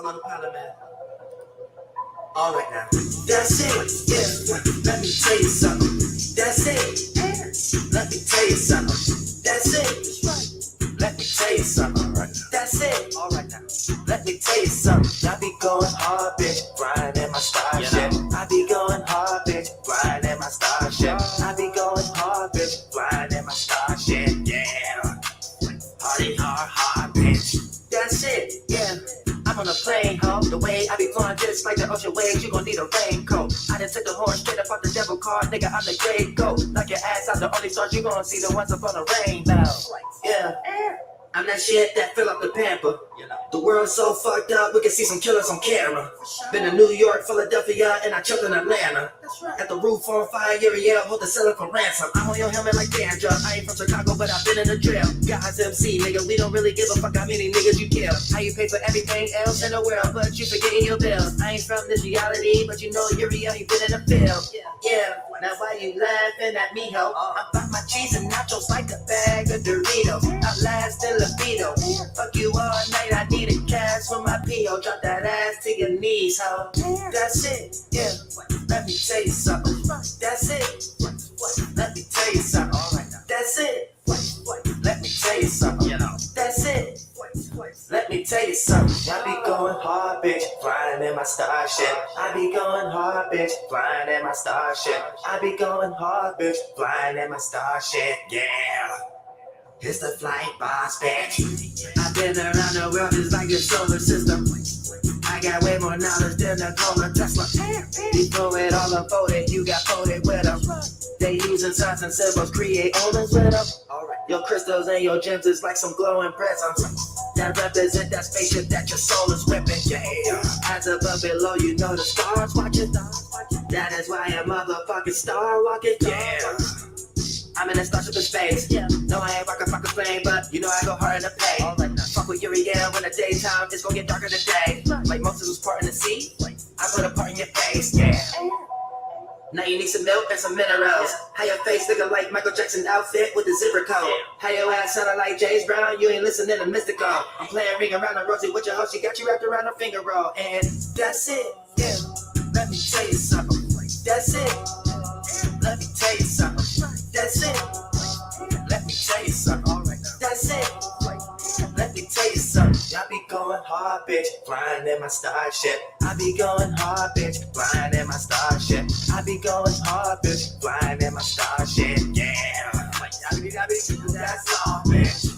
on the pilot, man. All right now. That's it. Yeah. Let me tell you something. That's it. Let me tell you something. That's it. Let me tell you something. All right now. That's it. All right now. Let me tell you something. I be going hard, bitch, grinding my starship. I be going hard, bitch, grinding my starship. I be going hard, bitch, grinding my starship. Yeah. Party hard, bitch. That's it. Yeah. I'm on a plane, ho. The way I be flowing just like the ocean waves, you gon' need a raincoat. I done took the horn straight up off the devil card, nigga, I'm the great goat. Knock your ass out, the only stars you gon' see the ones up on the rainbow. Yeah. I'm that shit that fill up the pamper. The world's so fucked up, we can see some killers on camera. Been to New York, Philadelphia, and I chilled in Atlanta. At the roof on fire, yeah, hold the seller for ransom. I'm on your helmet like dandruff. I ain't from Chicago, but I've been in the drill. Guys MC, nigga, we don't really give a fuck how many niggas you kill. How you pay for everything else in the world, but you forgetting your bills. I ain't from this reality, but you know you're real, you been in the field. Yeah, now why you laughing at me, ho? I bought my cheese and nachos like a bag of Doritos. I last in libido. Fuck you all night, I need a cash for my P.O. Drop that ass to your knees, ho. That's it, yeah. Let me tell you something. That's it. Let me tell you something. That's it. Let me tell you something. That's it. Let me tell you something. I be going hard, bitch, flying in my starship. I be going hard, bitch, flying in my starship. I be going hard, bitch, flying in my starship. Yeah. It's the flight boss, bitch. I've been around the world just like the solar system. I got way more knowledge than the Nikola Tesla. You throw it all unfolded, you got folded with them. They using signs and symbols, create omens with them. Your crystals and your gems is like some glowing presents that represent that spaceship that your soul is whipping. Yeah. As above below, you know the stars watching. That is why a motherfucking star walking. Yeah. I'm in a starship in space. No, I ain't rockin' fucking plane, but you know I go hard in the pain. Fuck with Uriel when the daytime, it's gonna get darker today. Like Moses was parting the sea, I put a part in your face, yeah. Now you need some milk and some minerals. How your face looking like Michael Jackson outfit with the zipper coat. How your ass sounding like James Brown, you ain't listening to Mystical. I'm playing ring around the rosy with your hoe, she got you wrapped around her finger roll. And that's it, yeah. Let me tell you something. That's it. Let me tell you something. That's it. Let me tell you something. That's it. Let me tell you something. I be going hard, bitch, flying in my starship. I be going hard, bitch, flying in my starship. I be going hard, bitch, flying in my starship. Yeah. That's all, bitch.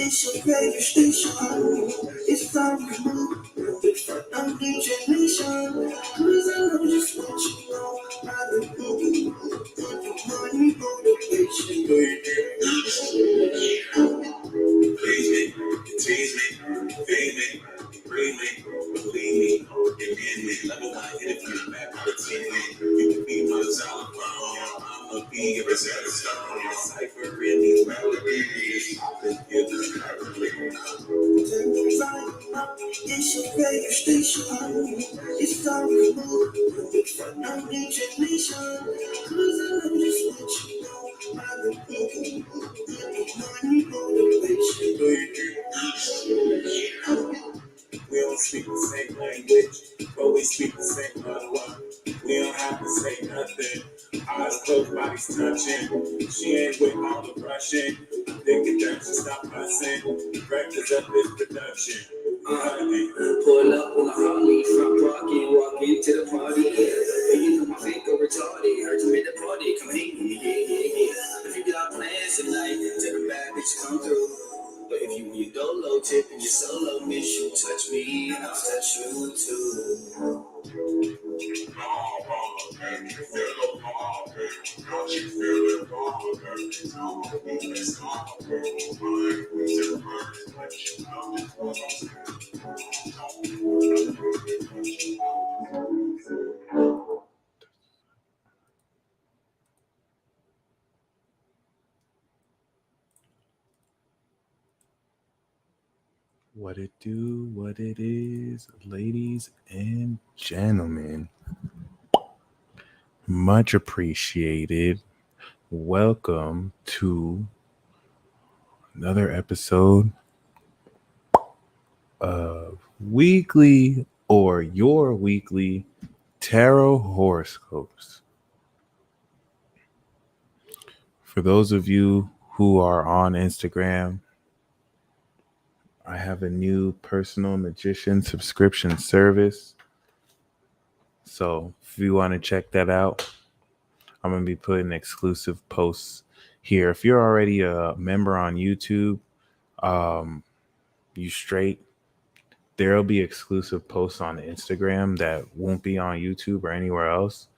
It's your radio station. It's time to move. It's for our nation. Cause I know just what you know. I've been moving. Money, motivation, baby. Please me, tease me, feed me, breathe me, believe me, give me, level my hit if you back routine me. You can be my telephone. I'ma be your Rosetta Stone. Your cipher in these melodies. I've been here to correctly. It's your radio station. It's time to move. It's for our nation. Cause I know just what you know. I've been moving. Money, motivation, baby. bodies touching. She ain't with all the rushing. Thinking that she stop fussing. Records up this production. Pull up on the Harley, front rockin', walk into the party. Yeah, you know my fake go retarded. Heard you at the party, come hang with me, yeah. If you got plans tonight, tell the bad bitch come through. But if you want your dolo tip and your solo miss, you touch me and I'll touch you too. What it do, what it is, ladies and gentlemen. Much appreciated. Welcome to another episode of weekly or your weekly tarot horoscopes. For those of you who are on Instagram, I have a new personal magician subscription service. So if you want to check that out, I'm going to be putting exclusive posts here. If you're already a member on YouTube, you straight. There'll be exclusive posts on Instagram that won't be on YouTube or anywhere else.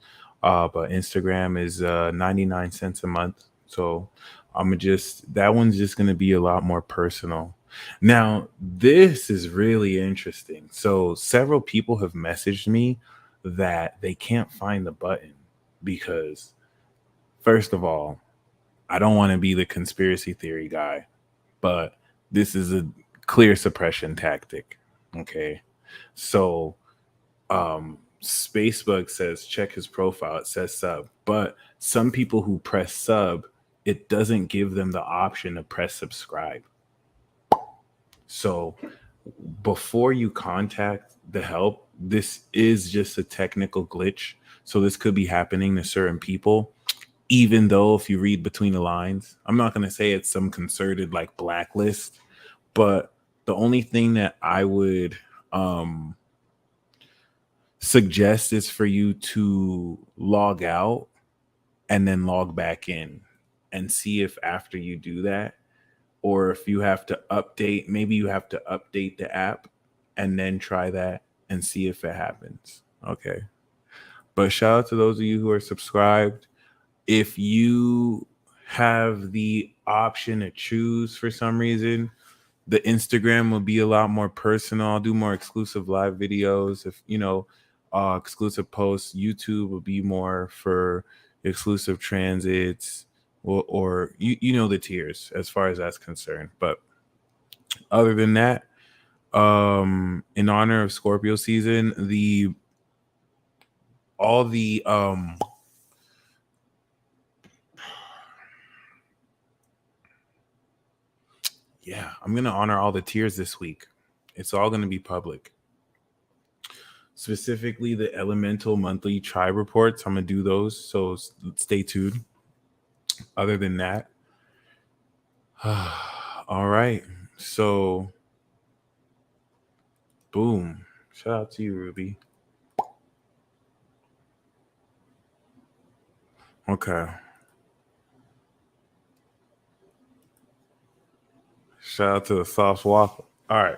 But Instagram is 99 cents a month. So that one's just going to be a lot more personal. Now, this is really interesting. So several people have messaged me that they can't find the button because, first of all, I don't want to be the conspiracy theory guy, but this is a clear suppression tactic. Okay. So, Spacebug says check his profile. It says sub, but some people who press sub, it doesn't give them the option to press subscribe. So before you contact the help, this is just a technical glitch. So this could be happening to certain people, even though if you read between the lines, I'm not going to say it's some concerted like blacklist, but the only thing that I would suggest is for you to log out and then log back in and see if after you do that, or if you have to update, maybe you have to update the app and then try that and see if it happens. Okay. But shout out to those of you who are subscribed. If you have the option to choose for some reason, the Instagram will be a lot more personal. I'll do more exclusive live videos. If exclusive posts. YouTube will be more for exclusive transits or you know the tiers as far as that's concerned. But other than that, in honor of Scorpio season, I'm going to honor all the tiers this week. It's all going to be public. Specifically, the elemental monthly tribe reports. I'm going to do those, so stay tuned. Other than that, all right. So, boom. Shout out to you, Ruby. Okay. Shout out to the Sauce Waffle. All right.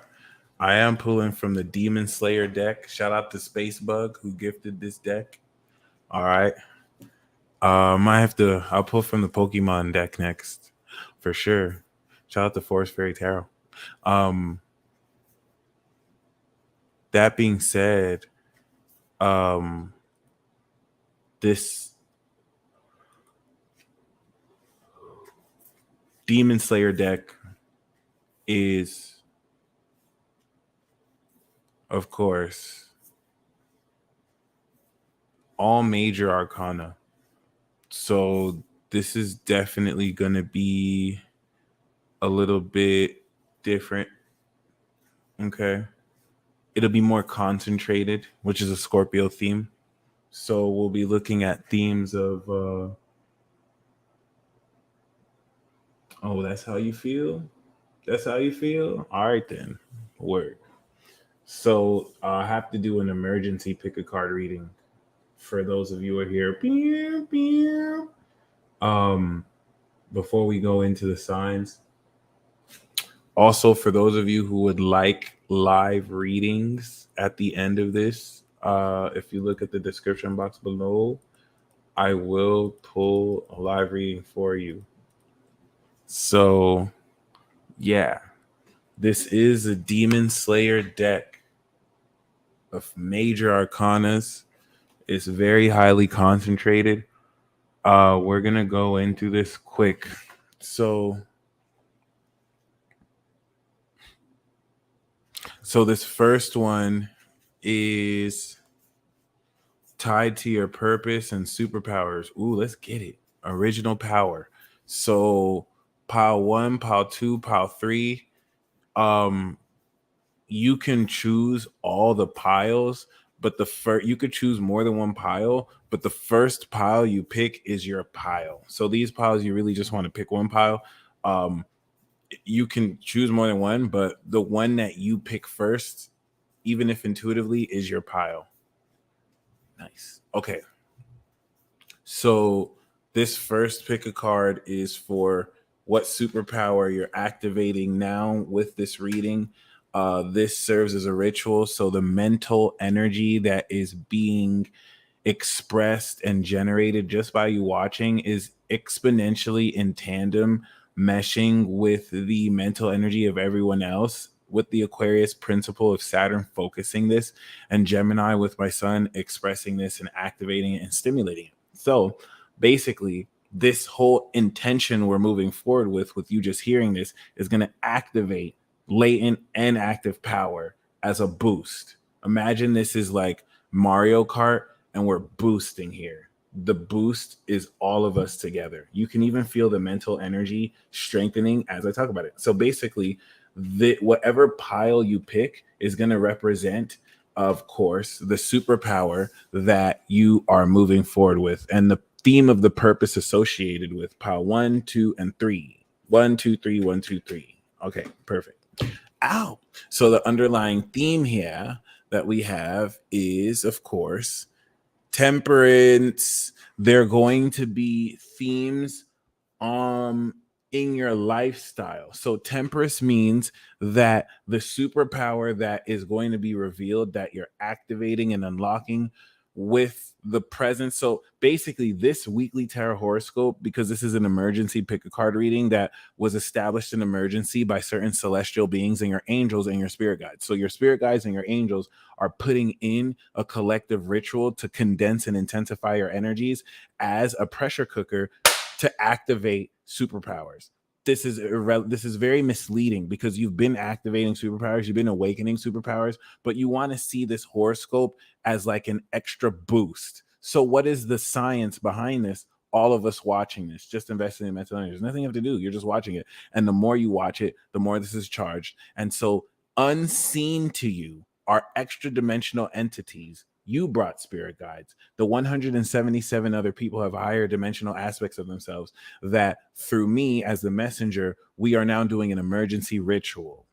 I am pulling from the Demon Slayer deck. Shout out to Spacebug who gifted this deck. All right. I'll pull from the Pokemon deck next for sure. Shout out to Forest Fairy Tarot. That being said, this Demon Slayer deck is, of course, all major arcana. So this is definitely going to be a little bit different. Okay. It'll be more concentrated, which is a Scorpio theme. So we'll be looking at themes of Oh, that's how you feel? That's how you feel? All right, then. Word. So I have to do an emergency pick a card reading for those of you who are here. Pew, pew. Um, Before we go into the signs, also for those of you who would like live readings at the end of this, if you look at the description box below, I will pull a live reading for you. So, yeah, this is a Demon Slayer deck of major arcanas. It's very highly concentrated. We're gonna go into this quick. So this first one is tied to your purpose and superpowers. Ooh, let's get it. Original power. So pile 1, pile 2, pile 3. Um you can choose all the piles, but the first you could choose more than one pile, but the first pile you pick is your pile. So these piles you really just want to pick one pile. Um you can choose more than one, but the one that you pick first, even if intuitively, is your pile. Nice. Okay. So this first pick a card is for what superpower you're activating now with this reading. This serves as a ritual. So the mental energy that is being expressed and generated just by you watching is exponentially in tandem, meshing with the mental energy of everyone else, with the Aquarius principle of Saturn focusing this, and Gemini with my sun expressing this and activating it and stimulating it. So basically, this whole intention we're moving forward with you just hearing this, is going to activate latent and active power as a boost. Imagine this is like Mario Kart and we're boosting here. The boost is all of us together. You can even feel the mental energy strengthening as I talk about it. So basically, whatever pile you pick is going to represent, of course, the superpower that you are moving forward with, and the theme of the purpose associated with pile 1, 2, and 3. 1, 2, 3, 1, 2, 3. Okay, perfect. Ow. So the underlying theme here that we have is, of course, temperance. They're going to be themes in your lifestyle. So temperance means that the superpower that is going to be revealed, that you're activating and unlocking with the presence. So basically, this weekly tarot horoscope, because this is an emergency pick a card reading that was established in emergency by certain celestial beings and your angels and your spirit guides. So your spirit guides and your angels are putting in a collective ritual to condense and intensify your energies as a pressure cooker to activate superpowers. This is very misleading because you've been activating superpowers, you've been awakening superpowers, but you want to see this horoscope as like an extra boost. So what is the science behind this? All of us watching this, just investing in mental energy. There's nothing you have to do. You're just watching it. And the more you watch it, the more this is charged. And so unseen to you are extra dimensional entities. You brought spirit guides. The 177 other people have higher dimensional aspects of themselves that through me as the messenger, we are now doing an emergency ritual.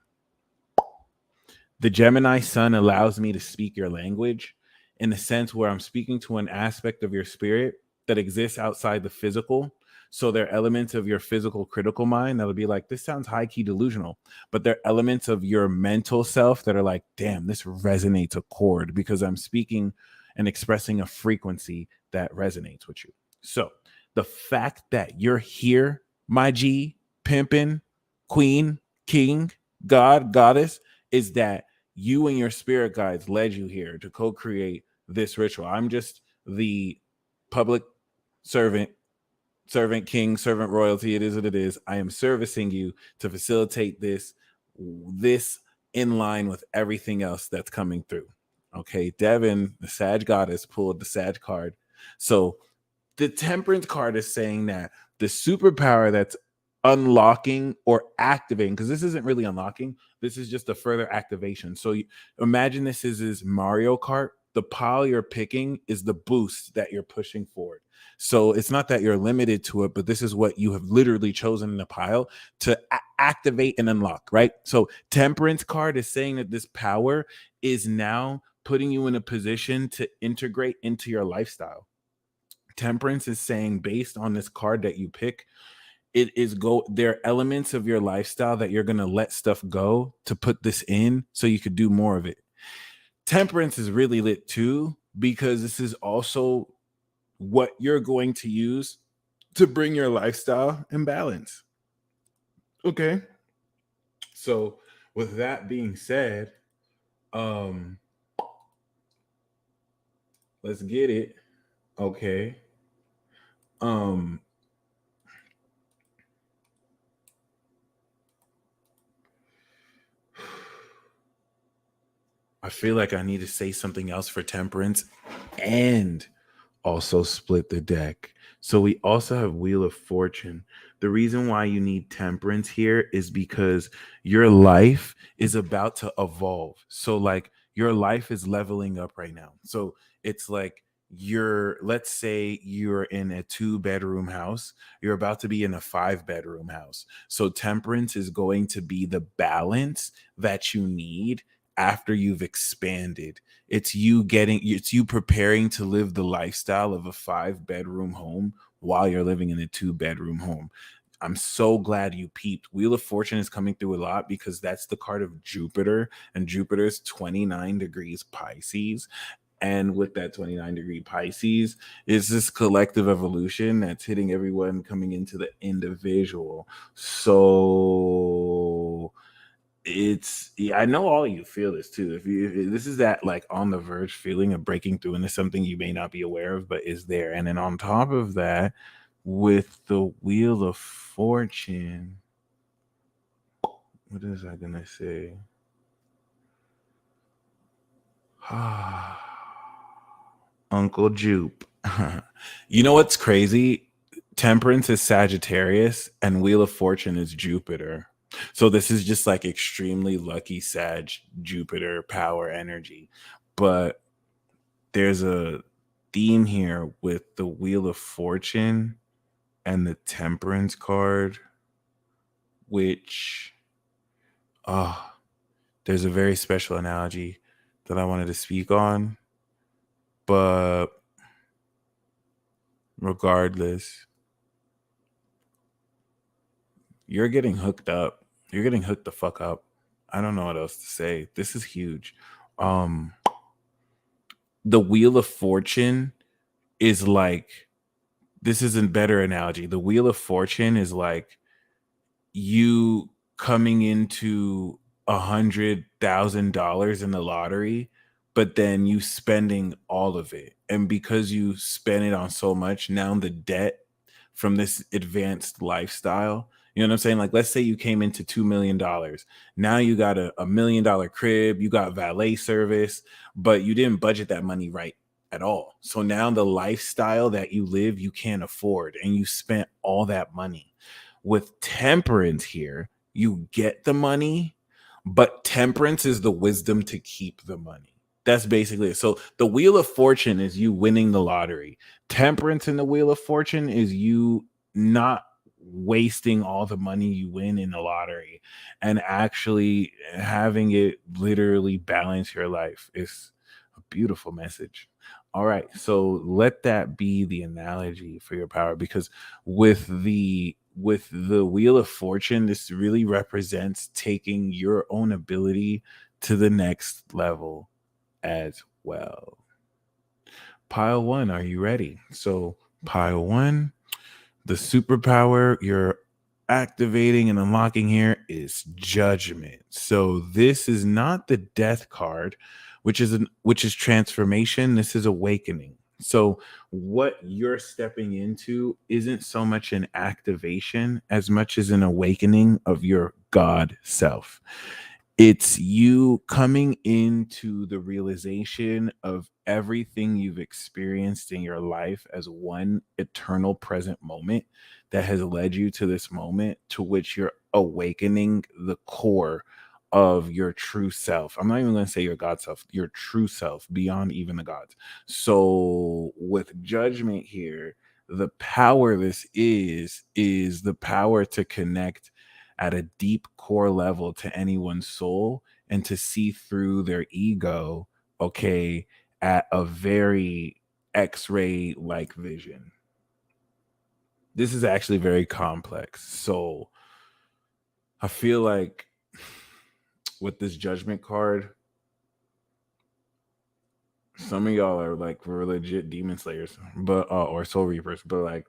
The Gemini sun allows me to speak your language in the sense where I'm speaking to an aspect of your spirit that exists outside the physical. So there are elements of your physical critical mind that'll be like, this sounds high key delusional, but there are elements of your mental self that are like, damn, this resonates a chord because I'm speaking and expressing a frequency that resonates with you. So the fact that you're here, my G, pimpin', queen, king, god, goddess, is that you and your spirit guides led you here to co-create this ritual. I'm just the public servant king, servant royalty. It is what it is. I am servicing you to facilitate this in line with everything else that's coming through. Okay, Devin, the Sag goddess, pulled the Sag card. So the Temperance card is saying that the superpower that's unlocking or activating, because this isn't really unlocking, this is just a further activation. So imagine this is Mario Kart The pile you're picking is the boost that you're pushing forward. So it's not that you're limited to it, but this is what you have literally chosen in the pile to activate and unlock, right? So Temperance card is saying that this power is now putting you in a position to integrate into your lifestyle. Temperance is saying, based on this card that you pick, there are elements of your lifestyle that you're going to let stuff go to put this in so you could do more of it. Temperance is really lit too, because this is also what you're going to use to bring your lifestyle in balance. Okay. So with that being said, um let's get it. Okay. um I feel like I need to say something else for Temperance and also split the deck. So we also have Wheel of Fortune. The reason why you need Temperance here is because your life is about to evolve. So like your life is leveling up right now. So it's like let's say you're in a 2-bedroom house, you're about to be in a 5-bedroom house. So Temperance is going to be the balance that you need after you've expanded. It's you preparing to live the lifestyle of a 5-bedroom home while you're living in a 2-bedroom home. I'm so glad you peeped. Wheel of Fortune is coming through a lot because that's the card of Jupiter, and Jupiter's 29 degrees Pisces. And with that 29-degree Pisces is this collective evolution that's hitting everyone coming into the individual. So I know all of you feel this too. If this is that like on the verge feeling of breaking through into something you may not be aware of but is there. And then on top of that, with the Wheel of Fortune, what is I gonna say? Uncle Jupe. You know what's crazy? Temperance is Sagittarius and Wheel of Fortune is Jupiter. So this is just like extremely lucky Sag Jupiter power energy. But there's a theme here with the Wheel of Fortune and the Temperance card, which there's a very special analogy that I wanted to speak on. But regardless, you're getting hooked up. You're getting hooked the fuck up. I don't know what else to say. This is huge. The Wheel of Fortune is like, this is a better analogy. The Wheel of Fortune is like you coming into $100,000 in the lottery, but then you spending all of it. And because you spend it on so much, now the debt from this advanced lifestyle, you know what I'm saying? Like, let's say you came into $2 million. Now you got a $1 million crib, you got valet service, but you didn't budget that money right at all. So now the lifestyle that you live, you can't afford, and you spent all that money. With Temperance here, you get the money, but Temperance is the wisdom to keep the money. That's basically it. So the Wheel of Fortune is you winning the lottery. Temperance in the Wheel of Fortune is you not wasting all the money you win in the lottery and actually having it literally balance your life. It's a beautiful message. All right, so let that be the analogy for your power, because with the Wheel of Fortune, this really represents taking your own ability to the next level as well. Pile 1, are you ready? So pile 1, the superpower you're activating and unlocking here is Judgment. So this is not the Death card, which is transformation. This is awakening. So what you're stepping into isn't so much an activation as much as an awakening of your God self. It's you coming into the realization of everything you've experienced in your life as one eternal present moment that has led you to this moment, to which you're awakening the core of your true self. I'm not even going to say your God self, your true self beyond even the gods. So with judgment here, the power this is the power to connect at a deep core level to anyone's soul and to see through their ego, okay, at a very X-ray like vision. This is actually very complex. So I feel like with this judgment card, some of y'all are like legit demon slayers, but or soul reapers, but like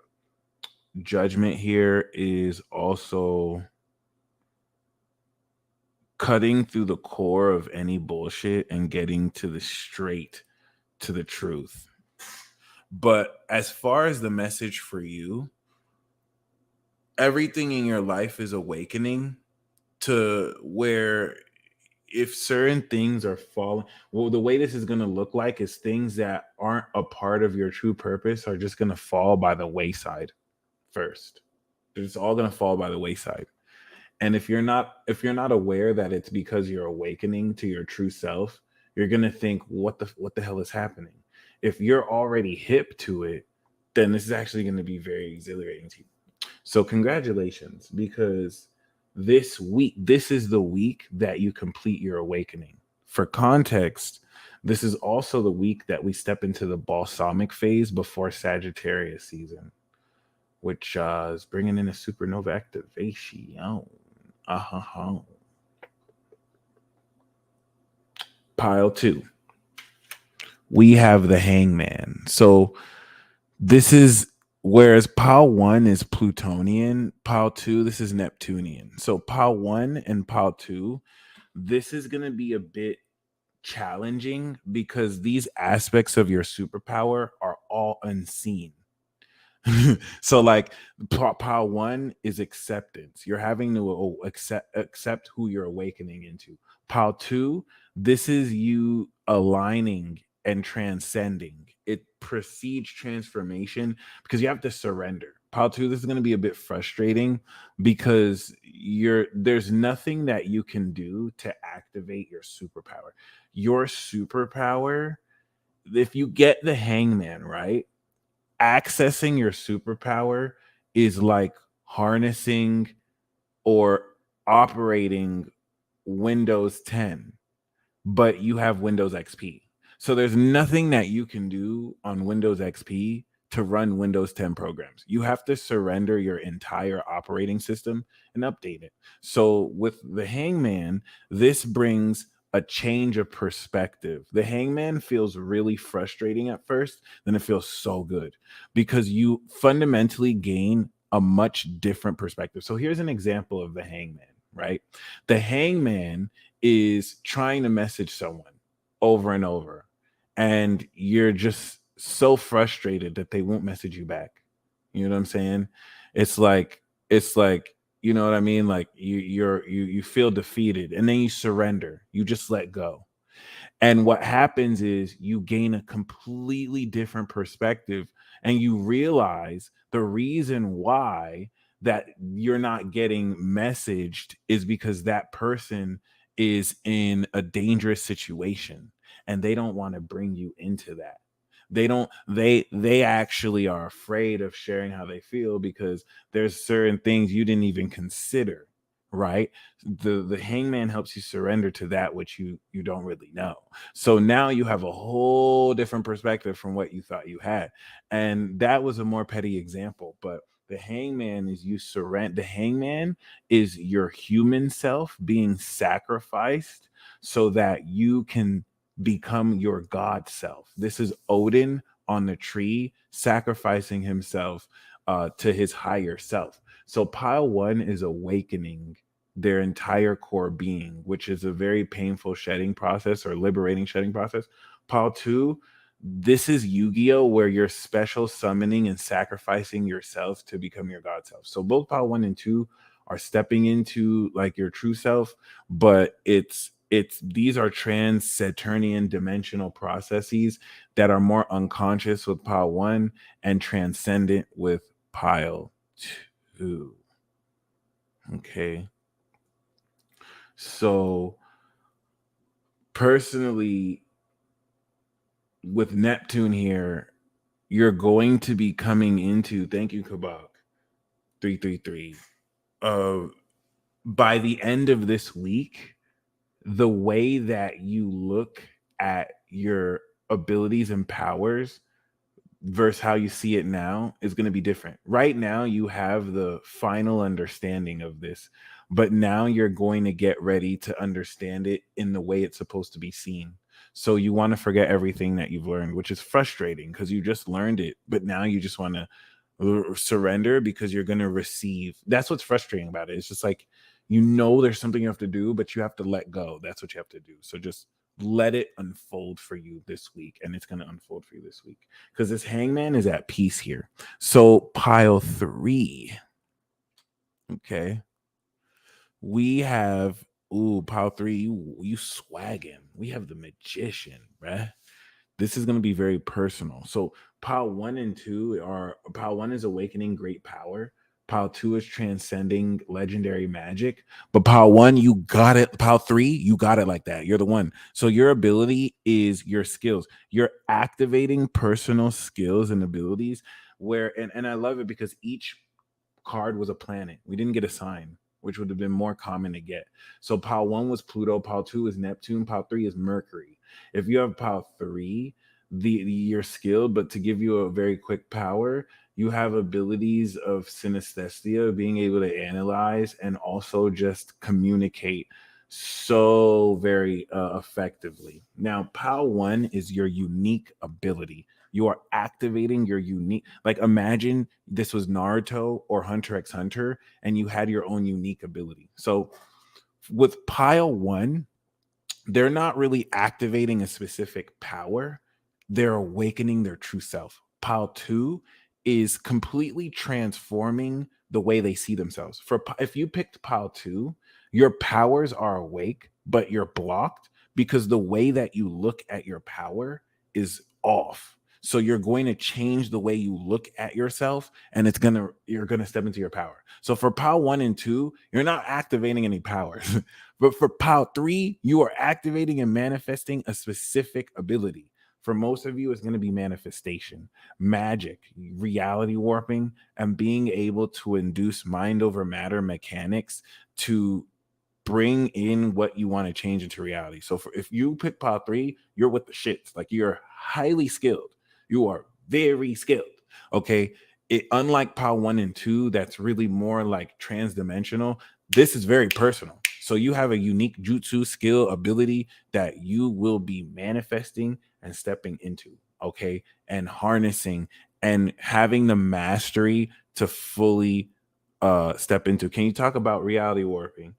judgment here is also cutting through the core of any bullshit and getting to the straight to the truth. But as far as the message for you, everything in your life is awakening to where if certain things are falling, well, the way this is going to look like is things that aren't a part of your true purpose are just going to fall by the wayside first. It's all going to fall by the wayside. And if you're not aware that it's because you're awakening to your true self, you're going to think what the hell is happening. If you're already hip to it, then this is actually going to be very exhilarating to you. So congratulations, because this is the week that you complete your awakening. For context, this is also the week that we step into the balsamic phase before Sagittarius season, which is bringing in a supernova activation. Uh-huh. Pile 2. We have the Hangman. So this is, whereas pile 1 is Plutonian, pile 2, this is Neptunian. So pile 1 and pile 2, this is going to be a bit challenging because these aspects of your superpower are all unseen. So like pile 1 is acceptance. You're having to accept who you're awakening into. Pile 2, this is you aligning and transcending. It precedes transformation because you have to surrender. Pile 2, this is going to be a bit frustrating because there's nothing that you can do to activate your superpower. Your superpower, if you get the Hangman, right? Accessing your superpower is like harnessing or operating Windows 10, but you have Windows XP. So there's nothing that you can do on Windows XP to run Windows 10 programs. You have to surrender your entire operating system and update it. So with the Hangman, this brings a change of perspective. The Hangman feels really frustrating at first, then it feels so good because you fundamentally gain a much different perspective. So here's an example of the Hangman, right? The Hangman is trying to message someone over and over, and you're just so frustrated that they won't message you back. You know what I'm saying? It's like you know what I mean? Like you feel defeated and then you surrender. You just let go. And what happens is you gain a completely different perspective and you realize the reason why that you're not getting messaged is because that person is in a dangerous situation and they don't want to bring you into that. They actually are afraid of sharing how they feel because there's certain things you didn't even consider, right? The Hangman helps you surrender to that which you don't really know. So now you have a whole different perspective from what you thought you had. And that was a more petty example, but the Hangman is you surrender. The Hangman is your human self being sacrificed so that you can become your God self. This is Odin on the tree sacrificing himself to his higher self. So pile 1 is awakening their entire core being, which is a very painful shedding process or liberating shedding process. Pile 2, this is Yu-Gi-Oh, where you're special summoning and sacrificing yourself to become your God self. So both pile 1 and 2 are stepping into like your true self, but it's these are trans Saturnian dimensional processes that are more unconscious with pile 1 and transcendent with pile 2. Okay. So personally, with Neptune here, you're going to be coming into, thank you, Kabak 333. By the end of this week, the way that you look at your abilities and powers versus how you see it now is going to be different. Right now, you have the final understanding of this, but now you're going to get ready to understand it in the way it's supposed to be seen. So you want to forget everything that you've learned, which is frustrating because you just learned it, but now you just want to surrender because you're going to receive. That's what's frustrating about it. It's just like, there's something you have to do, but you have to let go. That's what you have to do. So just let it unfold for you this week, and it's going to unfold for you this week because this hangman is at peace here. So pile 3, okay, we have, pile 3, you swagging. We have the magician, bruh. This is going to be very personal. So pile 1 and 2 are, pile 1 is awakening great power. Pile 2 is transcending legendary magic. But pile 1, you got it. Pile 3, you got it like that. You're the one. So your ability is your skills. You're activating personal skills and abilities where, and I love it because each card was a planet. We didn't get a sign, which would have been more common to get. So pile 1 was Pluto, pile 2 is Neptune, pile 3 is Mercury. If you have pile 3, you're skilled, but to give you a very quick power, you have abilities of synesthesia, being able to analyze and also just communicate so very effectively. Now, pile 1 is your unique ability. You are activating your unique, like imagine this was Naruto or Hunter x Hunter and you had your own unique ability. So with pile 1, they're not really activating a specific power, they're awakening their true self. Pile 2 is completely transforming the way they see themselves. If you picked pile 2, your powers are awake, but you're blocked because the way that you look at your power is off. So you're going to change the way you look at yourself, and you're gonna step into your power. So for pile 1 and 2, you're not activating any powers. But for pile 3, you are activating and manifesting a specific ability. For most of you, it's going to be manifestation, magic, reality warping, and being able to induce mind over matter mechanics to bring in what you want to change into reality. So if you pick pile 3, you're with the shits. Like you're highly skilled. You are very skilled. Okay. Unlike pile 1 and 2, that's really more like transdimensional. This is very personal. So you have a unique jutsu skill ability that you will be manifesting and stepping into, okay, and harnessing and having the mastery to fully step into. Can you talk about reality warping?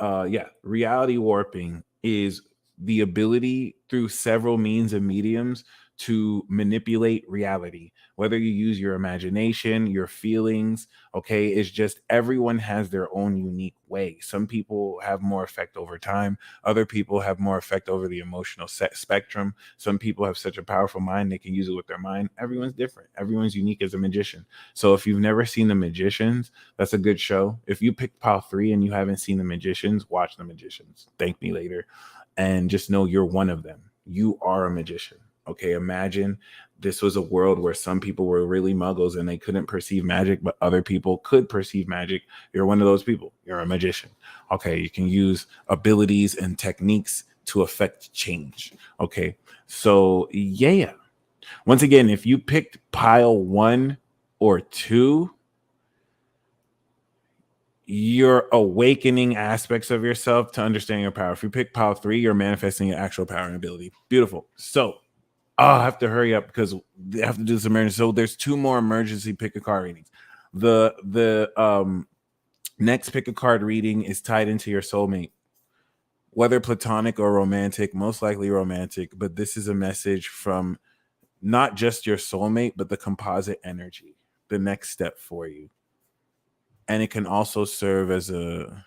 Yeah, reality warping is the ability through several means and mediums to manipulate reality, whether you use your imagination, your feelings. Okay, it's just everyone has their own unique way. Some people have more effect over time, other people have more effect over the emotional spectrum. Some people have such a powerful mind they can use it with their mind. Everyone's different, everyone's unique as a magician. So if you've never seen The Magicians, that's a good show. If you picked pile 3 and you haven't seen The Magicians, watch The Magicians. Thank me later. And just know you're one of them. You are a magician. Okay, imagine this was a world where some people were really muggles and they couldn't perceive magic, but other people could perceive magic. You're one of those people. You're a magician. Okay, you can use abilities and techniques to affect change. Okay, so yeah. Once again, if you picked pile 1 or 2, you're awakening aspects of yourself to understand your power. If you pick pile 3, you're manifesting your actual power and ability. Beautiful. So I'll have to hurry up because they have to do this emergency. So there's 2 more emergency pick a card readings. The next pick a card reading is tied into your soulmate, whether platonic or romantic, most likely romantic. But this is a message from not just your soulmate, but the composite energy, the next step for you. And it can also serve as a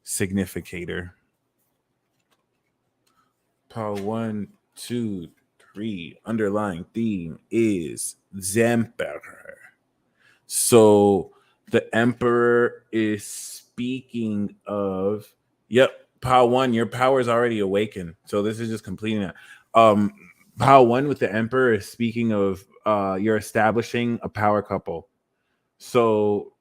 significator. Pile 1, 2, 3. Underlying theme is Zemper. So the Emperor is speaking of, yep, Pile 1, your power is already awakened. So this is just completing that. Um, Pile 1 with the Emperor is speaking of you're establishing a power couple. So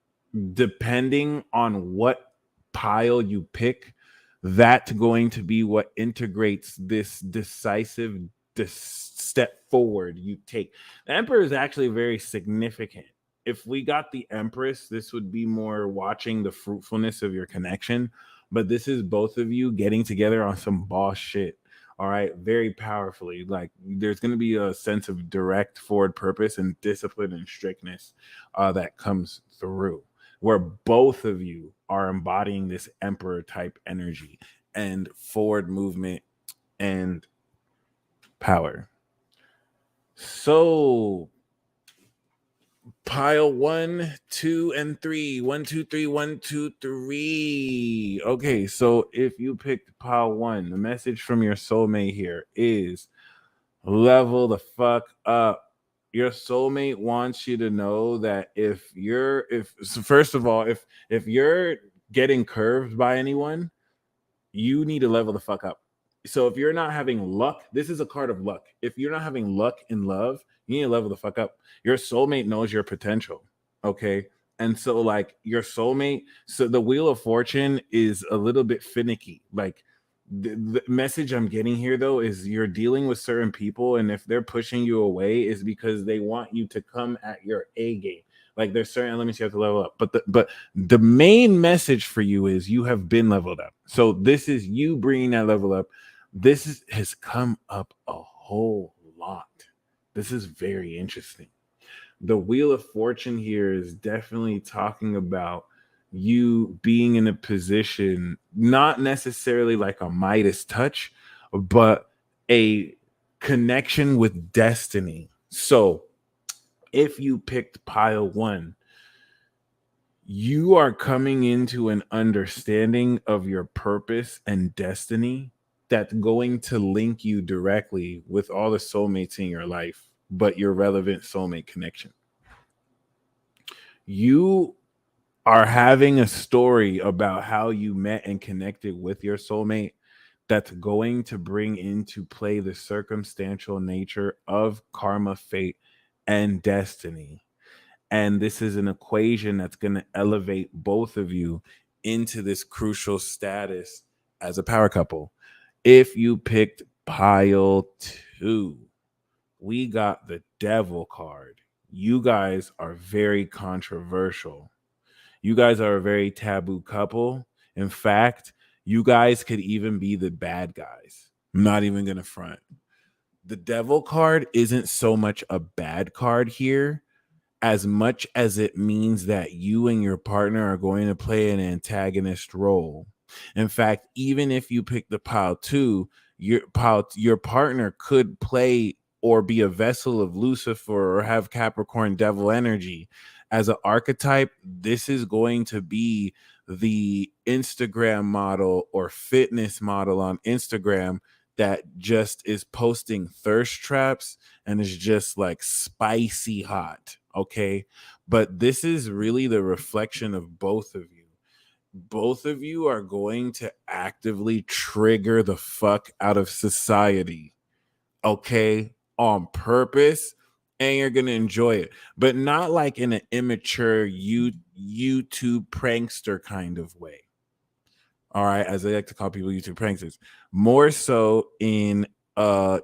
depending on what pile you pick, that's going to be what integrates this decisive step forward you take. The Emperor is actually very significant. If we got the Empress, this would be more watching the fruitfulness of your connection. But this is both of you getting together on some boss shit. All right, very powerfully. Like there's going to be a sense of direct forward purpose and discipline and strictness that comes through, where both of you are embodying this emperor type energy and forward movement and power. So pile 1, 2, and 3. 1, 2, 3, 1, 2, 3. Okay, so if you picked pile 1, the message from your soulmate here is level the fuck up. Your soulmate wants you to know that first of all, if you're getting curved by anyone, you need to level the fuck up. So if you're not having luck, this is a card of luck. If you're not having luck in love, you need to level the fuck up. Your soulmate knows your potential. Okay. And so like your soulmate, so the wheel of fortune is a little bit finicky. Like the message I'm getting here though is you're dealing with certain people, and if they're pushing you away is because they want you to come at your A game. Like there's certain elements you have to level up, but the main message for you is you have been leveled up. So this is you bringing that level up. Has come up a whole lot. This is very interesting. The Wheel of Fortune here is definitely talking about you being in a position, not necessarily like a Midas touch, but a connection with destiny. So if you picked pile 1, you are coming into an understanding of your purpose and destiny that's going to link you directly with all the soulmates in your life, but your relevant soulmate connection. You are having a story about how you met and connected with your soulmate that's going to bring into play the circumstantial nature of karma, fate, and destiny. And this is an equation that's going to elevate both of you into this crucial status as a power couple. If you picked pile 2, we got the devil card. You guys are very controversial. You guys are a very taboo couple. In fact, you guys could even be the bad guys. I'm not even going to front. The devil card isn't so much a bad card here as much as it means that you and your partner are going to play an antagonist role. In fact, even if you pick the pile 2, your partner could play or be a vessel of Lucifer or have Capricorn devil energy. As an archetype, this is going to be the Instagram model or fitness model on Instagram that just is posting thirst traps and is just like spicy hot. Okay. But this is really the reflection of both of you. Both of you are going to actively trigger the fuck out of society. Okay. On purpose. And you're going to enjoy it, but not like in an immature YouTube prankster kind of way. All right, as they like to call people YouTube pranksters, more so in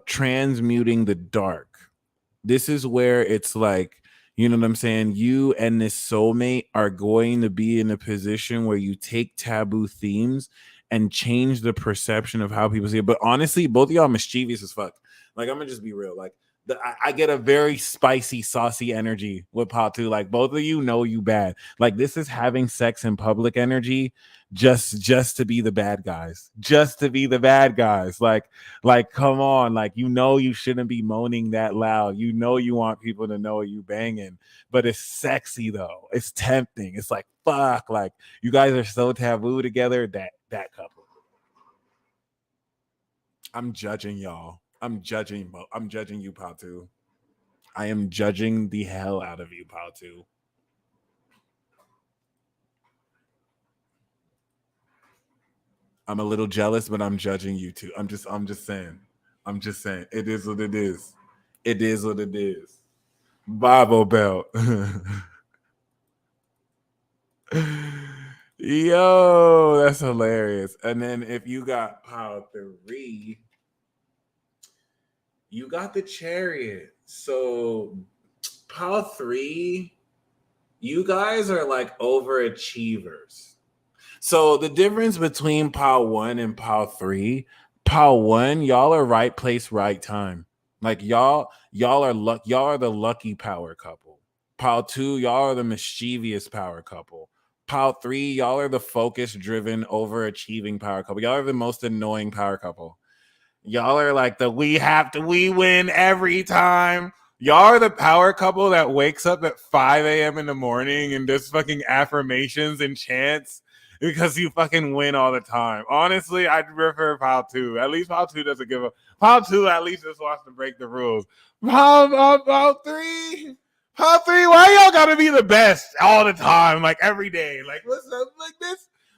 transmuting the dark. This is where it's like, you know what I'm saying? You and this soulmate are going to be in a position where you take taboo themes and change the perception of how people see it. But honestly, both of y'all mischievous as fuck. Like, I'm gonna just be real. Like, I get a very spicy, saucy energy with Paul too. Like, both of you know you bad. Like, this is having sex in public energy, just to be the bad guys, just to be the bad guys. Like, come on, like, you know you shouldn't be moaning that loud. You know you want people to know you banging, but it's sexy though. It's tempting. It's like fuck. Like, you guys are so taboo together. That couple. I'm judging y'all. I'm judging you, Patu. I am judging the hell out of you, Patu. I'm a little jealous, but I'm judging you too. I'm just saying. I'm just saying. It is what it is. It is what it is. Bible Belt. Yo, that's hilarious. And then if you got Power 3, you got the Chariot. So Power 3, you guys are like overachievers. So the difference between Power 1 and Power 3, Power 1, y'all are right place, right time. Like y'all are the lucky power couple. Power 2, y'all are the mischievous power couple. Power 3, y'all are the focus driven, overachieving power couple. Y'all are the most annoying power couple. Y'all are like we win every time. Y'all are the power couple that wakes up at 5 a.m. in the morning and does fucking affirmations and chants because you fucking win all the time. Honestly, I'd prefer Pile 2. At least Pile 2 doesn't give a Pile 2 at least just wants to break the rules. Pile 3. Pile 3, why y'all gotta be the best all the time, like every day? Like, what's up?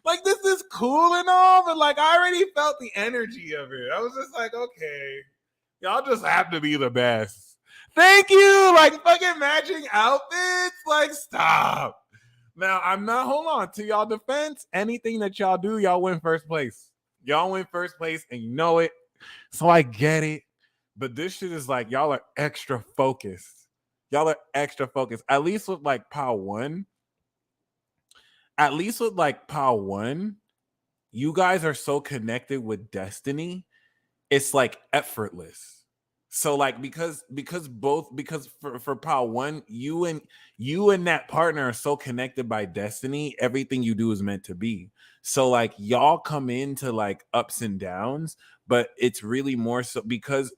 Like this is cool and all, but like I already felt the energy of it. I was just like, okay, y'all just have to be the best. Thank you. Like fucking matching outfits. Like stop. Now I'm not. Hold on. To y'all defense, anything that y'all do, y'all win first place. Y'all win first place, and you know it. So I get it. But this shit is like y'all are extra focused. Y'all are extra focused. At least with like Power 1. At least with like Power 1, you guys are so connected with destiny, it's like effortless. So like because for Power 1, you and that partner are so connected by destiny, everything you do is meant to be. So like y'all come into like ups and downs, but it's really more so because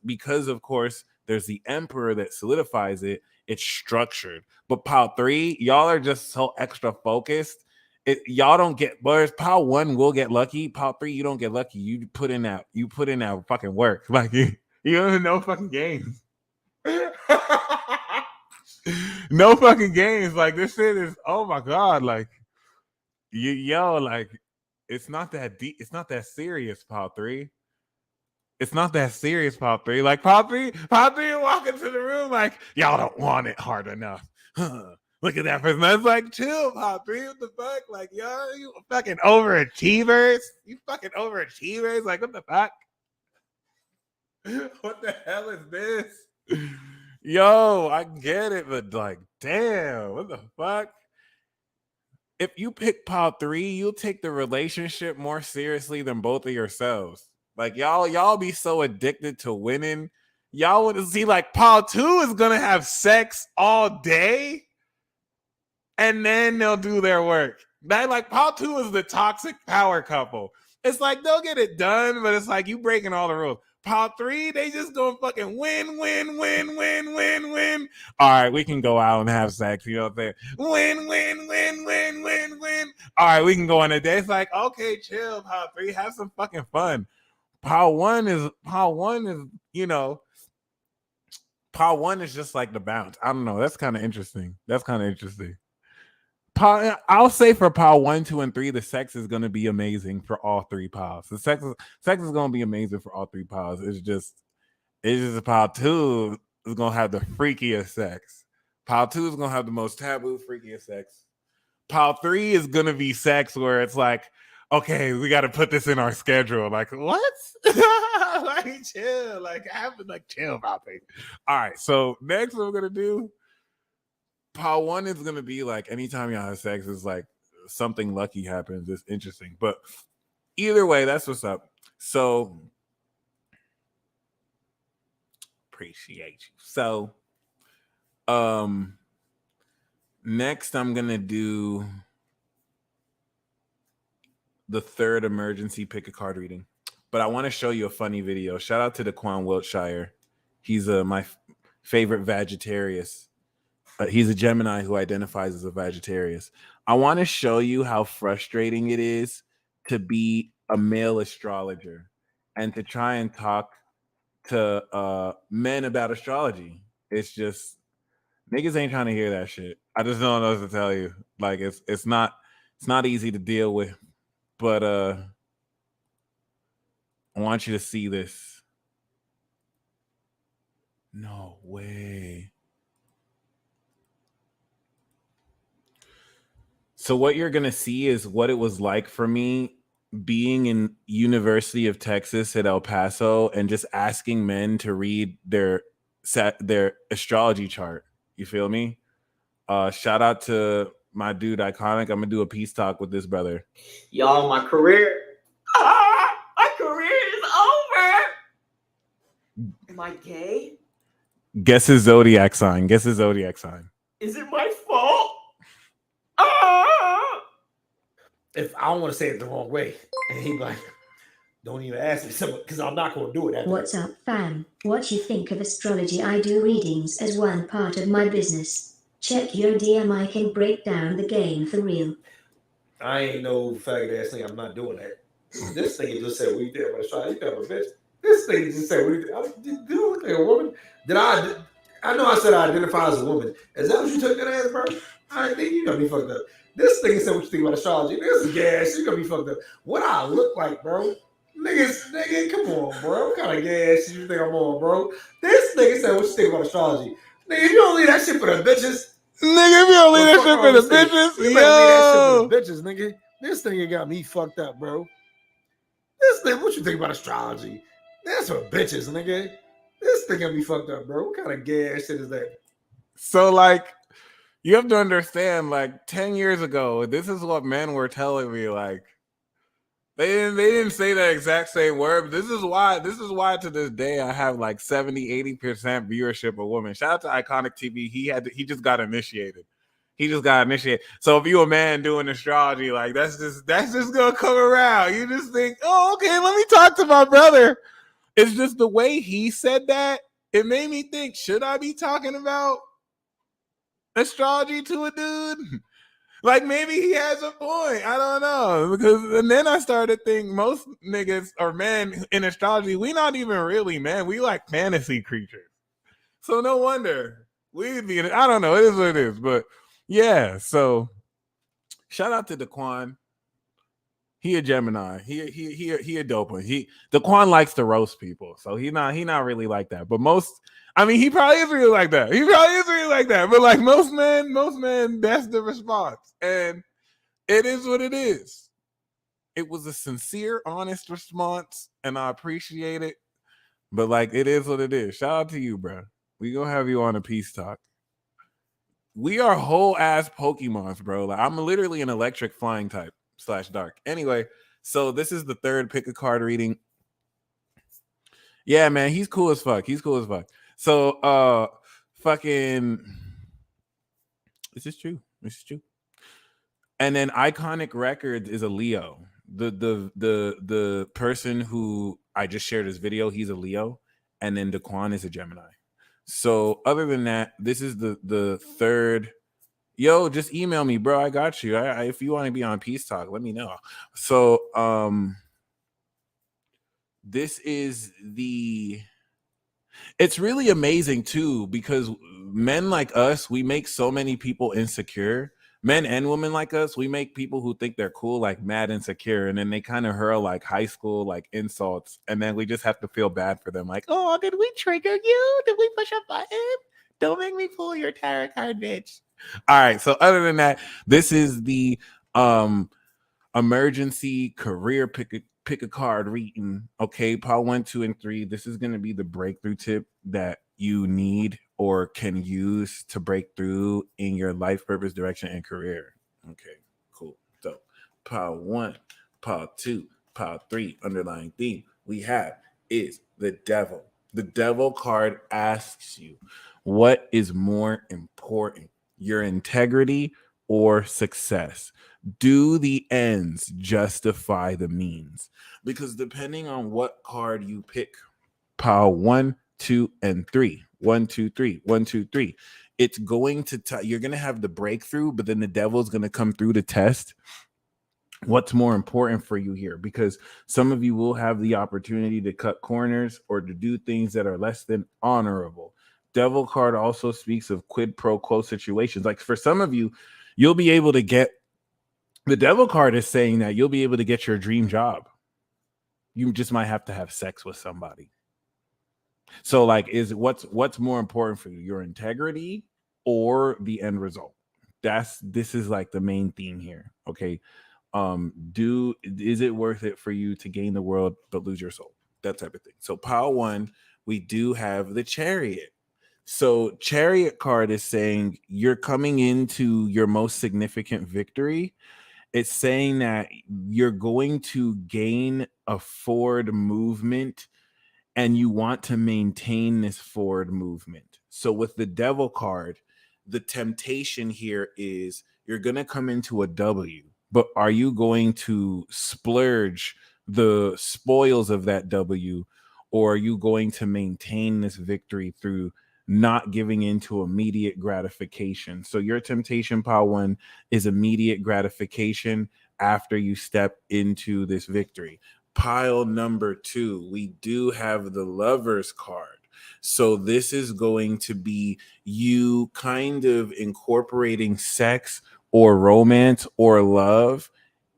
of course there's the emperor that solidifies it, it's structured. But Power 3, y'all are just so extra focused. Y'all don't get, whereas Power 1 will get lucky. Power 3, you don't get lucky. You put in that fucking work. Like you don't know fucking games. No fucking games. Like this shit is, oh my god. Like like it's not that deep. It's not that serious, Power 3. It's not that serious, Power 3. Like Power 3 walk into the room like, y'all don't want it hard enough. Look at that person. That's like, chill, Pop 3. What the fuck? Like, yo, you fucking overachievers. You fucking overachievers. Like, what the fuck? What the hell is this? Yo, I get it, but like, damn, what the fuck? If you pick Pop 3, you'll take the relationship more seriously than both of yourselves. Like, y'all be so addicted to winning. Y'all want to see like Pop 2 is gonna have sex all day. And then they'll do their work. That like Power 2 is the toxic power couple. It's like they'll get it done, but it's like you breaking all the rules. Power 3, they just gonna fucking win, win, win, win, win, win. All right, we can go out and have sex. You know what I'm saying? Win, win, win, win, win, win. All right, we can go on a date. It's like, okay, chill, Power 3, have some fucking fun. Power 1 is, you know, Power 1 is just like the bounce. I don't know. That's kind of interesting. I'll say for Power 1, 2, and 3, the sex is gonna be amazing for all three powers. The sex is gonna be amazing for all three powers. It's just Power 2 is gonna have the freakiest sex. Power 2 is gonna have the most taboo, freakiest sex. Power 3 is gonna be sex where it's like, okay, we got to put this in our schedule. Like what? Like chill, like chill about things. All right, so next what we're gonna do. Power 1 is gonna be like anytime y'all have sex is like something lucky happens. It's interesting, but either way, that's what's up. So appreciate you. So, next I'm gonna do the third emergency pick a card reading, but I want to show you a funny video. Shout out to Daquan Wiltshire. He's my favorite Vegetarius. He's a Gemini who identifies as a Vegetarius. I want to show you how frustrating it is to be a male astrologer and to try and talk to men about astrology. It's just niggas ain't trying to hear that shit. I just don't know what to tell you. Like it's not easy to deal with. But I want you to see this. No way. So what you're going to see is what it was like for me being in University of Texas at El Paso and just asking men to read their astrology chart. You feel me? Shout out to my dude Iconic. I'm gonna do a peace talk with this brother. Y'all, my career is over. Am I gay? Guess his zodiac sign. Guess his zodiac sign. Is it my fault? If I don't want to say it the wrong way, and he like, don't even ask me something because I'm not going to do it. What's up, fam? What you think of astrology? I do readings as one part of my business. Check your DM. I can break down the game for real. I ain't no faggot ass thing. I'm not doing that. This thing just said, "What you did about astrology? You got a bitch." This thing just said, "What you did? Do you look like a woman?" Did I know I said I identify as a woman. Is that what you took that as, bro? I think you got me fucked up. This thing said, "What you think about astrology?" This is gas. You got me fucked up. What I look like, bro? Nigga, come on, bro. What kind of gas you think I'm on, bro? This nigga said, "What you think about astrology?" Nigga, if you don't leave that shit for the bitches. Nigga, if you don't leave that shit for the bitches, you leave that shit for the bitches, nigga. This thing got me fucked up, bro. This thing, what you think about astrology? That's for bitches, nigga. This thing got me fucked up, bro. What kind of gas shit is that? So, like, you have to understand, like, 10 years ago, this is what men were telling me, like, they didn't say that exact same word. But this is why to this day I have like 70-80% viewership of women. Shout out to Iconic TV. He just got initiated. So if you a man doing astrology, like that's just gonna come around. You just think, oh, okay, let me talk to my brother. It's just the way he said that, it made me think, should I be talking about astrology to a dude? Like, maybe he has a point. I don't know. And then I started thinking most niggas or men in astrology, we not even really men. We like fantasy creatures. So no wonder we'd be I don't know. It is what it is. But yeah, so shout out to Daquan. He a Gemini. He a dope one. Daquan likes to roast people. So he not really like that. But he probably is really like that. But like most men, that's the response. And it is what it is. It was a sincere, honest response, and I appreciate it. But like, it is what it is. Shout out to you, bro. We gonna have you on a peace talk. We are whole ass Pokemons, bro. Like, I'm literally an electric flying type / dark. Anyway, so this is the third pick a card reading. Yeah, man, he's cool as fuck. So, fucking, this is true. And then Iconic Records is a Leo. The person who I just shared his video, he's a Leo, and then Daquan is a Gemini. So other than that, this is the third. Yo, just email me, bro. I got you. If you want to be on Peace Talk, let me know. So this is it's really amazing too, because men like us, we make so many people insecure. Men and women like us, we make people who think they're cool like mad insecure, and then they kind of hurl like high school like insults, and then we just have to feel bad for them. Like, oh, did we trigger you? Did we push a button? Don't make me pull your tarot card, bitch. All right. So other than that, this is the emergency career pick a card reading. Okay, pile 1, 2, and 3. This is going to be the breakthrough tip that you need or can use to break through in your life purpose, direction, and career. Okay, cool. So pile 1, pile 2, pile 3, underlying theme we have is the devil. The devil card asks you, what is more important, your integrity or success? Do the ends justify the means? Because depending on what card you pick, pile 1, 2, and 3. 1, 2, 3. 1, 2, 3. It's going to you're going to have the breakthrough, but then the devil's going to come through to test what's more important for you here, because some of you will have the opportunity to cut corners or to do things that are less than honorable. Devil card also speaks of quid pro quo situations. Like for some of you, you'll be able to get, the devil card is saying that you'll be able to get your dream job. You just might have to have sex with somebody. So like, is what's more important for you, your integrity or the end result? This is like the main theme here. Okay. Do is it worth it for you to gain the world but lose your soul? That type of thing. So pile one, we do have the chariot. So chariot card is saying you're coming into your most significant victory. It's saying that you're going to gain a forward movement and you want to maintain this forward movement. So with the devil card, the temptation here is you're going to come into a W, but are you going to splurge the spoils of that W, or are you going to maintain this victory through not giving into immediate gratification? So your temptation pile one is immediate gratification after you step into this victory. Pile number two, we do have the Lovers card. So this is going to be you kind of incorporating sex or romance or love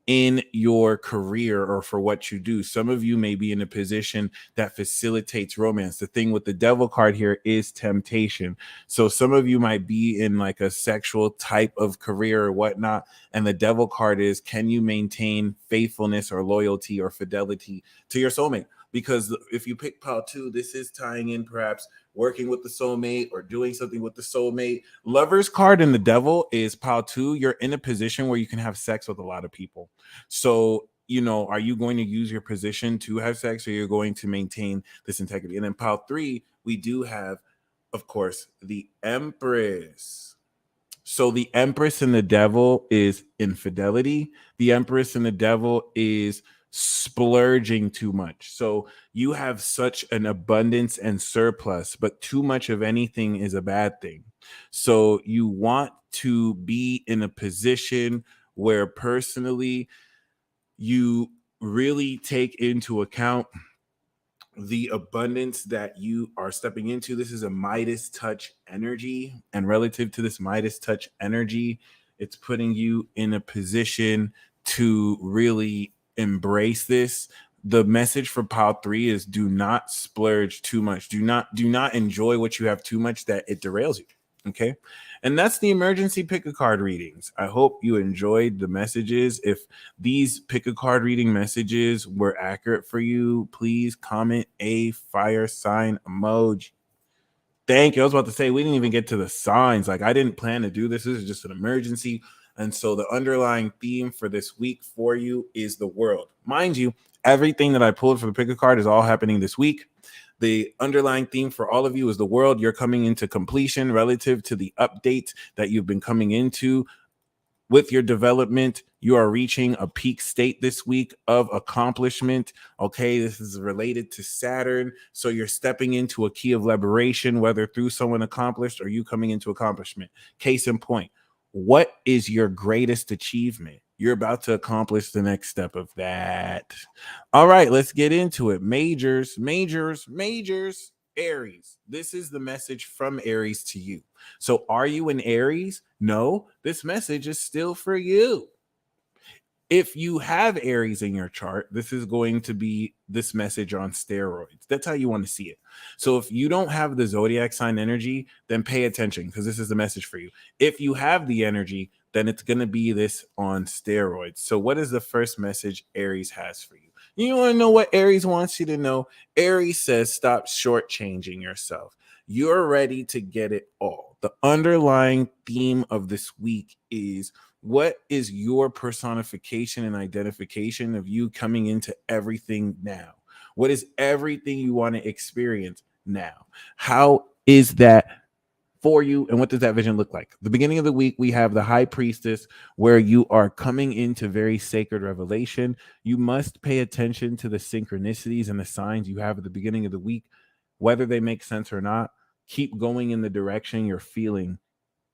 in your career or for what you do. Some of you may be in a position that facilitates romance. The thing with the devil card here is temptation. So some of you might be in like a sexual type of career or whatnot. And the devil card is, can you maintain faithfulness or loyalty or fidelity to your soulmate? Because if you pick pile two, this is tying in perhaps working with the soulmate or doing something with the soulmate. Lover's card in the devil is pile two. You're in a position where you can have sex with a lot of people. So, are you going to use your position to have sex, or you're going to maintain this integrity? And then pile three, we do have, of course, the Empress. So the Empress and the devil is infidelity. The Empress and the devil is splurging too much. So you have such an abundance and surplus, but too much of anything is a bad thing. So you want to be in a position where personally you really take into account the abundance that you are stepping into. This is a Midas touch energy, and relative to this Midas touch energy, it's putting you in a position to really embrace this. The message for pile three is do not splurge too much. Do not enjoy what you have too much that it derails you. Okay. And that's the emergency pick a card readings. I hope you enjoyed the messages. If these pick a card reading messages were accurate for you, please comment a fire sign emoji. Thank you. I was about to say, we didn't even get to the signs. Like, I didn't plan to do this. This is just an emergency. And so the underlying theme for this week for you is the world. Mind you, everything that I pulled for the pick a card is all happening this week. The underlying theme for all of you is the world. You're coming into completion relative to the update that you've been coming into with your development. You are reaching a peak state this week of accomplishment. Okay, this is related to Saturn. So you're stepping into a key of liberation, whether through someone accomplished or you coming into accomplishment. Case in point, what is your greatest achievement? You're about to accomplish the next step of that. All right, let's get into it. Majors. Aries. This is the message from Aries to you. So are you an Aries? No, this message is still for you. If you have Aries in your chart, this is going to be this message on steroids. That's how you want to see it. So if you don't have the zodiac sign energy, then pay attention because this is the message for you. If you have the energy, then it's going to be this on steroids. So what is the first message Aries has for you? You want to know what Aries wants you to know? Aries says stop shortchanging yourself. You're ready to get it all. The underlying theme of this week is, what is your personification and identification of you coming into everything now? What is everything you want to experience now? How is that for you, and what does that vision look like? The beginning of the week, we have the High Priestess, where you are coming into very sacred revelation. You must pay attention to the synchronicities and the signs you have at the beginning of the week, whether they make sense or not. Keep going in the direction you're feeling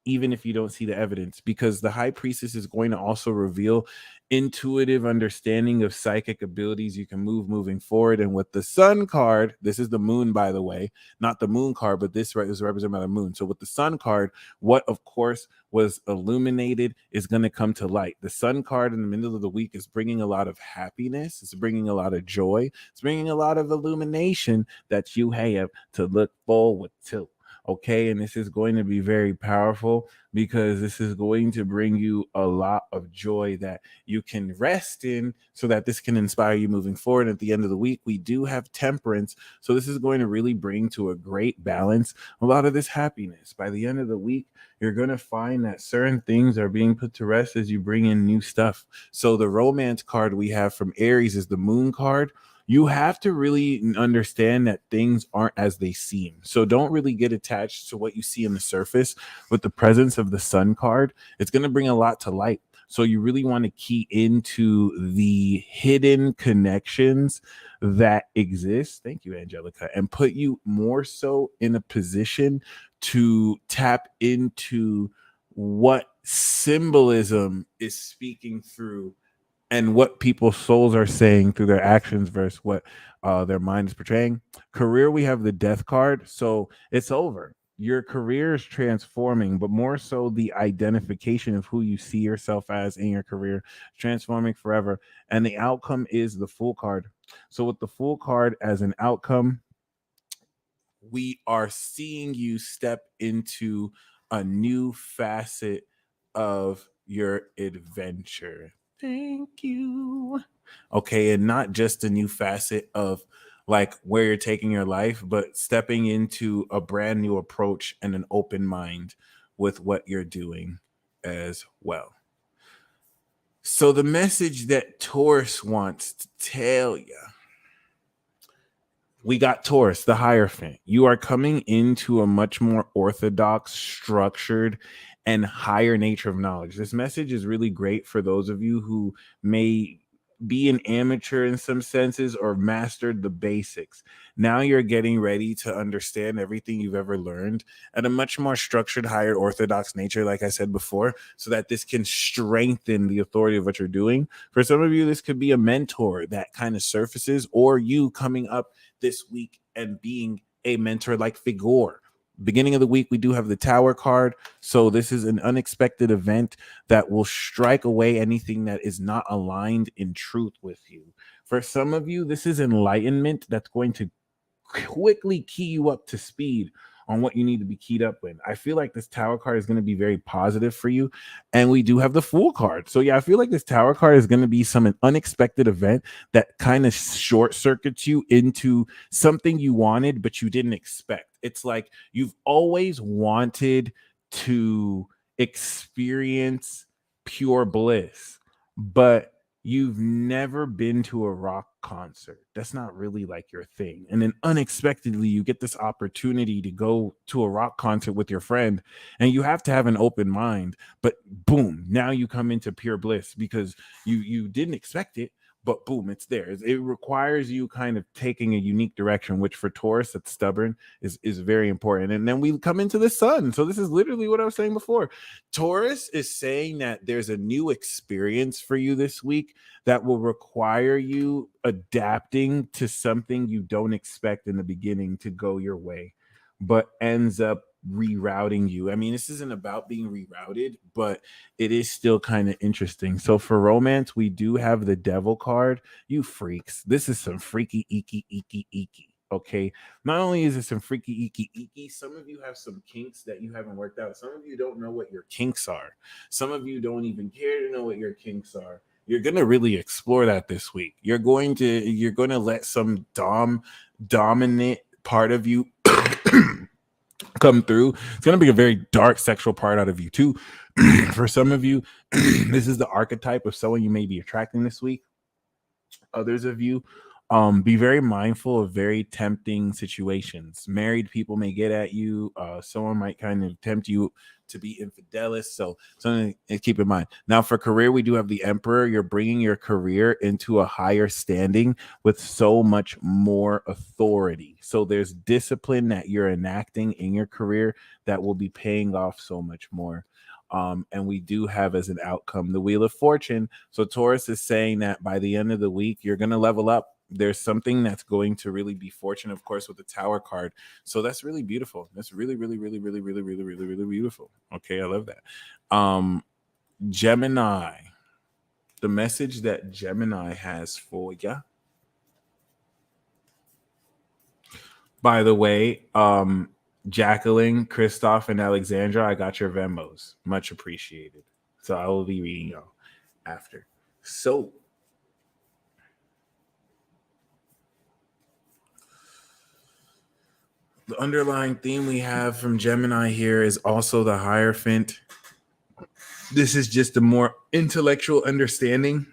even if you don't see the evidence, because the high priestess is going to also reveal intuitive understanding of psychic abilities you can moving forward. And with the sun card, this is the moon, by the way, not the moon card, but this is represented by the moon. So with the sun card, what of course was illuminated is going to come to light. The sun card in the middle of the week is bringing a lot of happiness. It's bringing a lot of joy. It's bringing a lot of illumination that you have to look forward to. Okay, and this is going to be very powerful because this is going to bring you a lot of joy that you can rest in, so that this can inspire you moving forward. At the end of the week, we do have temperance, so this is going to really bring to a great balance a lot of this happiness. By the end of the week, you're going to find that certain things are being put to rest as you bring in new stuff. So the romance card we have from Aries is the moon card. You have to really understand that things aren't as they seem. So don't really get attached to what you see on the surface. With the presence of the sun card, it's going to bring a lot to light. So you really want to key into the hidden connections that exist. Thank you, Angelica. And put you more so in a position to tap into what symbolism is speaking through, and what people's souls are saying through their actions versus what their mind is portraying. Career, we have the death card. So it's over. Your career is transforming, but more so the identification of who you see yourself as in your career, transforming forever. And the outcome is the Fool card. So with the Fool card as an outcome, we are seeing you step into a new facet of your adventure. Thank you. Okay, and not just a new facet of like where you're taking your life, but stepping into a brand new approach and an open mind with what you're doing as well. So the message that Taurus wants to tell you, we got Taurus, the Hierophant. You are coming into a much more orthodox, structured, and higher nature of knowledge. This message is really great for those of you who may be an amateur in some senses or mastered the basics. Now you're getting ready to understand everything you've ever learned at a much more structured, higher orthodox nature, like I said before, so that this can strengthen the authority of what you're doing. For some of you, this could be a mentor that kind of surfaces, or you coming up this week and being a mentor like figure. Beginning of the week, we do have the Tower card. So this is an unexpected event that will strike away anything that is not aligned in truth with you. For some of you, this is enlightenment that's going to quickly key you up to speed on what you need to be keyed up with. I feel like this Tower card is going to be very positive for you. And we do have the Fool card. So yeah, I feel like this Tower card is going to be some unexpected event that kind of short circuits you into something you wanted, but you didn't expect. It's like you've always wanted to experience pure bliss, but you've never been to a rock concert. That's not really like your thing. And then unexpectedly, you get this opportunity to go to a rock concert with your friend, and you have to have an open mind. But boom, now you come into pure bliss because you didn't expect it, but boom, it's there. It requires you kind of taking a unique direction, which for Taurus that's stubborn is very important. And then we come into the sun. So this is literally what I was saying before. Taurus is saying that there's a new experience for you this week that will require you adapting to something you don't expect in the beginning to go your way, but ends up rerouting you. I mean, this isn't about being rerouted, but it is still kind of interesting. So for romance, we do have the Devil card. You freaks, this is some freaky eeky. Okay, not only is it some freaky eeky, some of you have some kinks that you haven't worked out. Some of you don't know what your kinks are. Some of you don't even care to know what your kinks are. You're going to really explore that this week. You're going to let some dominant part of you come through. It's going to be a very dark sexual part out of you too. For some of you, this is the archetype of someone you may be attracting this week. Others of you, be very mindful of very tempting situations. Married people may get at you. Someone might kind of tempt you to be infidelis. So something to keep in mind. Now for career, we do have the Emperor. You're bringing your career into a higher standing with so much more authority. So there's discipline that you're enacting in your career that will be paying off so much more. And we do have as an outcome the Wheel of Fortune. So Taurus is saying that by the end of the week, you're going to level up. There's something that's going to really be fortune, of course, with the Tower card. So that's really beautiful. That's really, really, really, really, really, really, really, really beautiful. Okay, I love that. Gemini, the message that Gemini has for you. By the way, Jacqueline, Christoph, and Alexandra, I got your Venmos. Much appreciated. So I will be reading y'all after. So the underlying theme we have from Gemini here is also the Hierophant. This is just a more intellectual understanding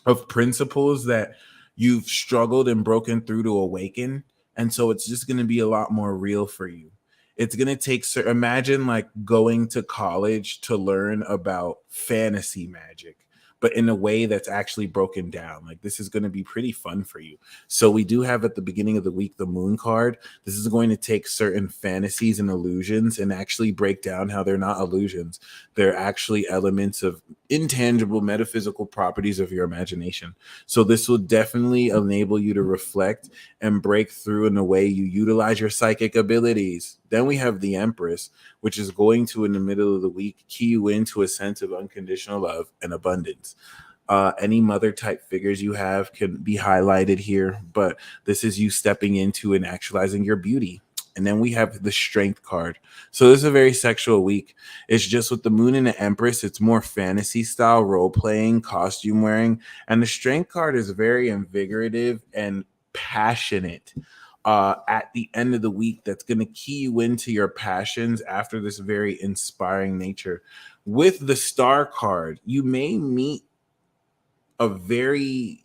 of principles that you've struggled and broken through to awaken. And so it's just going to be a lot more real for you. It's going to take, imagine like going to college to learn about fantasy magic, but in a way that's actually broken down. Like this is going to be pretty fun for you. So we do have at the beginning of the week, the Moon card. This is going to take certain fantasies and illusions and actually break down how they're not illusions. They're actually elements of intangible metaphysical properties of your imagination. So this will definitely enable you to reflect and break through in the way you utilize your psychic abilities. Then we have the Empress, which is going to, in the middle of the week, key you into a sense of unconditional love and abundance. Any mother type figures you have can be highlighted here, but this is you stepping into and actualizing your beauty. And then we have the Strength card. So this is a very sexual week. It's just with the Moon and the Empress, it's more fantasy style role playing, costume wearing. And the Strength card is very invigorative and passionate. At the end of the week, that's going to key you into your passions after this very inspiring nature. With the Star card, you may meet a very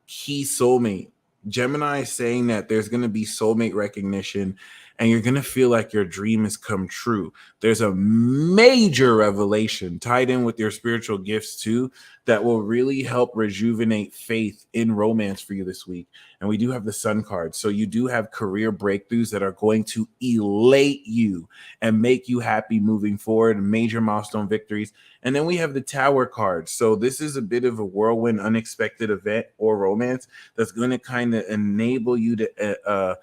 key soulmate. Gemini is saying that there's going to be soulmate recognition and you're going to feel like your dream has come true. There's a major revelation tied in with your spiritual gifts too that will really help rejuvenate faith in romance for you this week. And we do have the Sun card. So you do have career breakthroughs that are going to elate you and make you happy moving forward, major milestone victories. And then we have the Tower card. So this is a bit of a whirlwind, unexpected event or romance that's going to kind of enable you to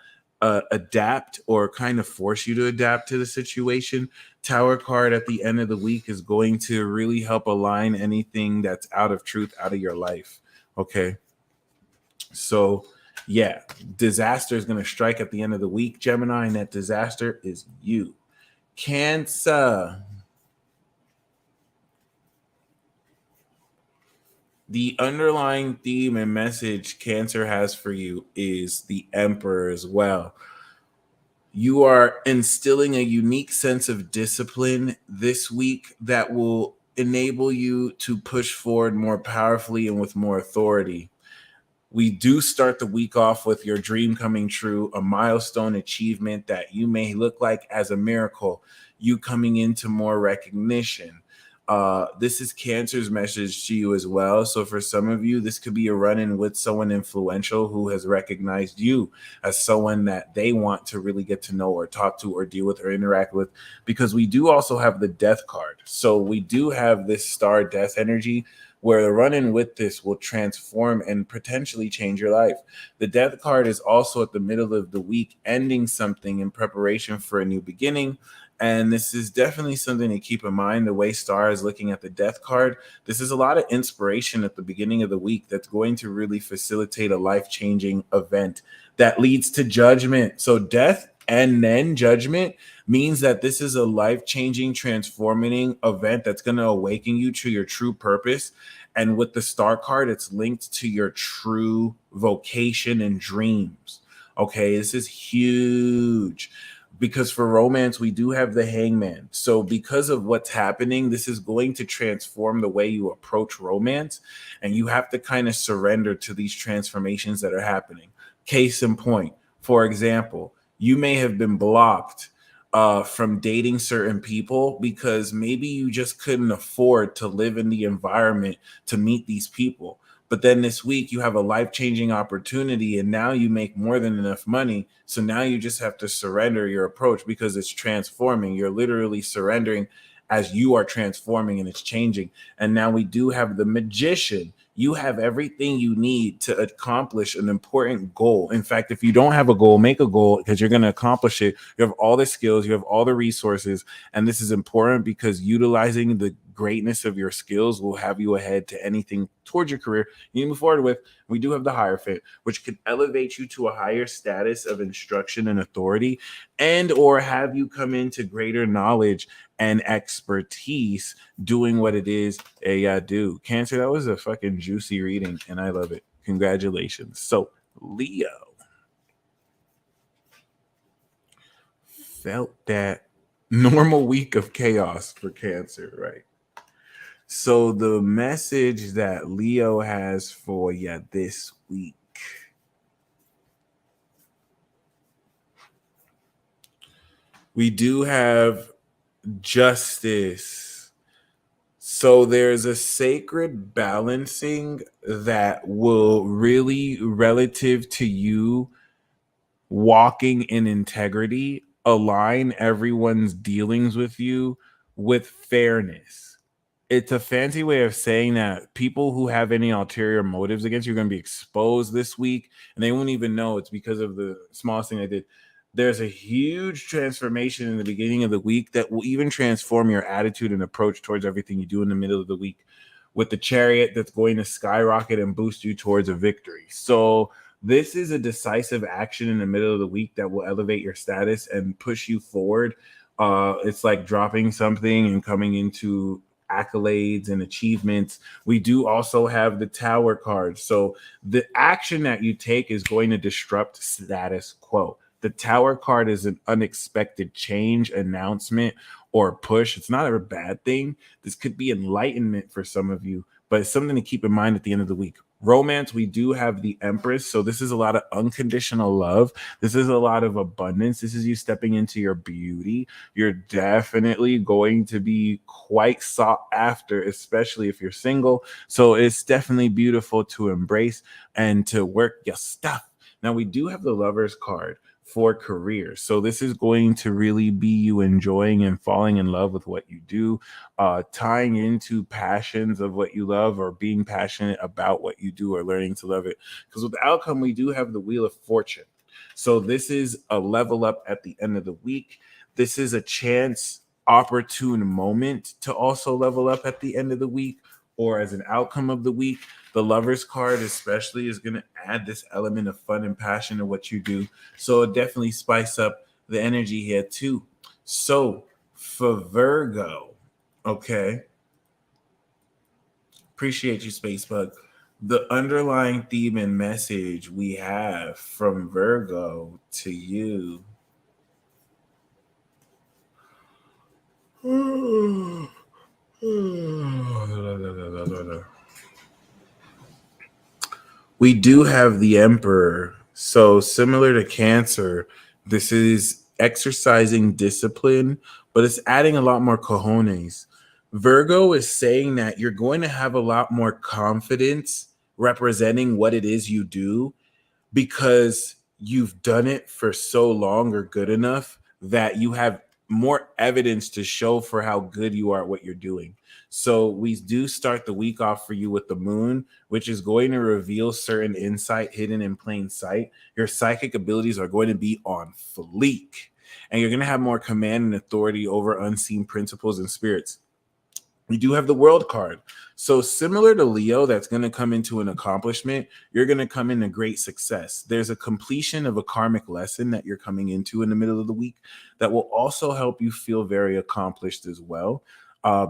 adapt or kind of force you to adapt to the situation. Tower card at the end of the week is going to really help align anything that's out of truth out of your life. Okay. So yeah, disaster is going to strike at the end of the week, Gemini, and that disaster is you. Cancer. The underlying theme and message Cancer has for you is the Emperor as well. You are instilling a unique sense of discipline this week that will enable you to push forward more powerfully and with more authority. We do start the week off with your dream coming true, a milestone achievement that you may look like as a miracle, you coming into more recognition. This is Cancer's message to you as well. So for some of you, this could be a run-in with someone influential who has recognized you as someone that they want to really get to know or talk to or deal with or interact with, because we do also have the Death card. So we do have this star death energy where the run-in with this will transform and potentially change your life. The Death card is also at the middle of the week, ending something in preparation for a new beginning. And this is definitely something to keep in mind. The way Star is looking at the Death card, this is a lot of inspiration at the beginning of the week that's going to really facilitate a life-changing event that leads to judgment. So death and then judgment means that this is a life-changing, transforming event that's going to awaken you to your true purpose. And with the Star card, it's linked to your true vocation and dreams. Okay, this is huge. Because for romance, we do have the Hangman. So because of what's happening, this is going to transform the way you approach romance. And you have to kind of surrender to these transformations that are happening. Case in point, for example, you may have been blocked from dating certain people because maybe you just couldn't afford to live in the environment to meet these people. But then this week you have a life-changing opportunity and now you make more than enough money. So now you just have to surrender your approach because it's transforming. You're literally surrendering as you are transforming and it's changing. And now we do have the magician. You have everything you need to accomplish an important goal. In fact, if you don't have a goal, make a goal because you're going to accomplish it. You have all the skills, you have all the resources. And this is important because utilizing the greatness of your skills will have you ahead to anything towards your career you move forward with. We do have the Hierophant, which could elevate you to a higher status of instruction and authority, and or have you come into greater knowledge and expertise doing what it is do. Cancer, that was a fucking juicy reading, and I love it. Congratulations. So, Leo felt that normal week of chaos for Cancer, right? So the message that Leo has for you this week. We do have justice. So there's a sacred balancing that will really, relative to you walking in integrity, align everyone's dealings with you with fairness. It's a fancy way of saying that people who have any ulterior motives against you are going to be exposed this week, and they won't even know it's because of the smallest thing they did. There's a huge transformation in the beginning of the week that will even transform your attitude and approach towards everything you do in the middle of the week, with the Chariot that's going to skyrocket and boost you towards a victory. So this is a decisive action in the middle of the week that will elevate your status and push you forward. It's like dropping something and coming into accolades and achievements. We do also have the Tower card. So the action that you take is going to disrupt status quo. The Tower card is an unexpected change, announcement, or push. It's not a bad thing. This could be enlightenment for some of you, but it's something to keep in mind at the end of the week. Romance, we do have the Empress. So this is a lot of unconditional love. This is a lot of abundance. This is you stepping into your beauty. You're definitely going to be quite sought after, especially if you're single. So it's definitely beautiful to embrace and to work your stuff. Now we do have the Lovers card for career. So this is going to really be you enjoying and falling in love with what you do, tying into passions of what you love or being passionate about what you do or learning to love it. Because with the outcome, we do have the Wheel of Fortune. So this is a level up at the end of the week. This is a chance, opportune moment to also level up at the end of the week or as an outcome of the week. The Lovers card especially is going to add this element of fun and passion to what you do. So it definitely spice up the energy here too. So for Virgo, okay. Appreciate you, Spacebug. The underlying theme and message we have from Virgo to you. We do have the Emperor. So similar to Cancer, this is exercising discipline, but it's adding a lot more cojones. Virgo is saying that you're going to have a lot more confidence representing what it is you do because you've done it for so long or good enough that you have more evidence to show for how good you are at what you're doing. So we do start the week off for you with the Moon, which is going to reveal certain insight hidden in plain sight. Your psychic abilities are going to be on fleek, and you're going to have more command and authority over unseen principles and spirits. We do have the World card. So similar to Leo, that's going to come into an accomplishment, you're going to come into great success. There's a completion of a karmic lesson that you're coming into in the middle of the week that will also help you feel very accomplished as well.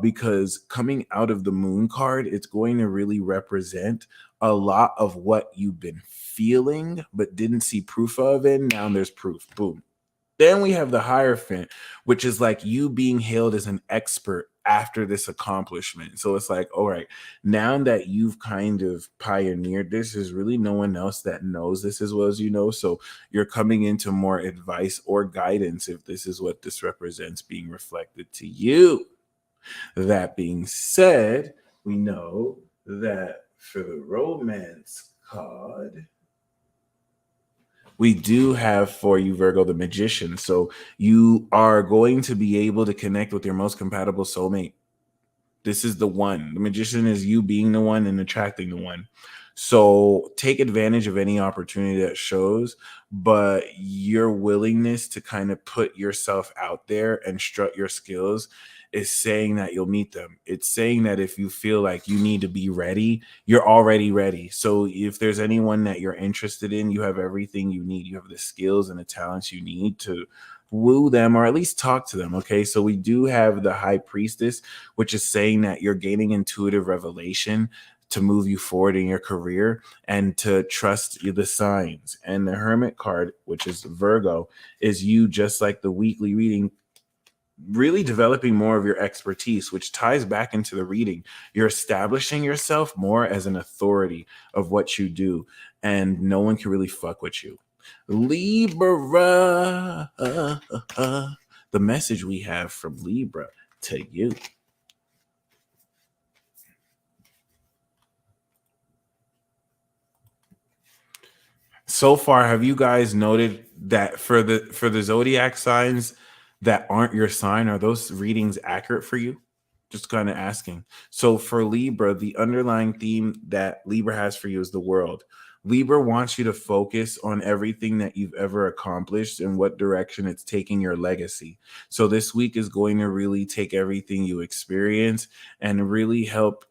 Because coming out of the Moon card, it's going to really represent a lot of what you've been feeling but didn't see proof of, and now there's proof. Boom. Then we have the Hierophant, which is like you being hailed as an expert after this accomplishment. So it's like, all right, now that you've kind of pioneered this, there's really no one else that knows this as well as you know. So you're coming into more advice or guidance if this is what this represents being reflected to you. That being said, we know that for the romance card, we do have for you, Virgo, the Magician. So you are going to be able to connect with your most compatible soulmate. This is the one. The Magician is you being the one and attracting the one. So take advantage of any opportunity that shows, but your willingness to kind of put yourself out there and strut your skills is saying that you'll meet them. It's saying that if you feel like you need to be ready, you're already ready. So if there's anyone that you're interested in, you have everything you need. You have the skills and the talents you need to woo them or at least talk to them. Okay. So we do have the High Priestess, which is saying that you're gaining intuitive revelation to move you forward in your career and to trust the signs. And the Hermit card, which is Virgo, is you, just like the weekly reading, really developing more of your expertise, which ties back into the reading. You're establishing yourself more as an authority of what you do, and no one can really fuck with you. Libra, the message we have from Libra to you. So far, have you guys noted that for the zodiac signs that aren't your sign, are those readings accurate for you? Just kind of asking. So for Libra, the underlying theme that Libra has for you is the world. Libra wants you to focus on everything that you've ever accomplished and what direction it's taking your legacy. So this week is going to really take everything you experience and really help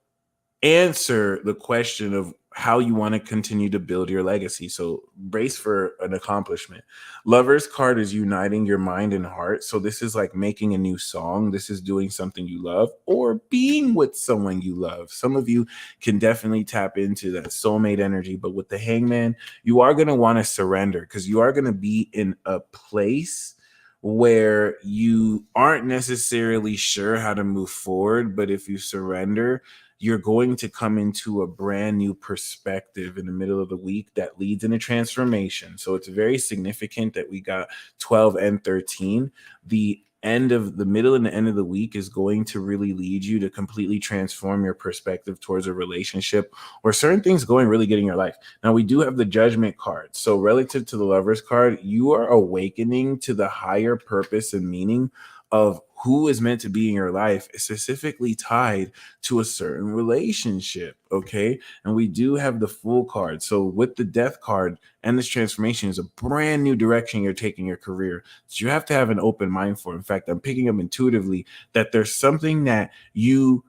answer the question of how you want to continue to build your legacy. So brace for an accomplishment. Lover's card is uniting your mind and heart. So this is like making a new song. This is doing something you love or being with someone you love. Some of you can definitely tap into that soulmate energy, but with the Hangman, you are going to want to surrender because you are going to be in a place where you aren't necessarily sure how to move forward. But if you surrender, you're going to come into a brand new perspective in the middle of the week that leads in a transformation. So it's very significant that we got 12 and 13. The middle and the end of the week is going to really lead you to completely transform your perspective towards a relationship or certain things going really good in your life. Now, we do have the Judgment card. So relative to the Lover's card, you are awakening to the higher purpose and meaning of who is meant to be in your life, specifically tied to a certain relationship. Okay. And we do have the Fool card. So with the Death card and this transformation is a brand new direction you're taking your career. So you have to have an open mind for. In fact, I'm picking up intuitively that there's something that you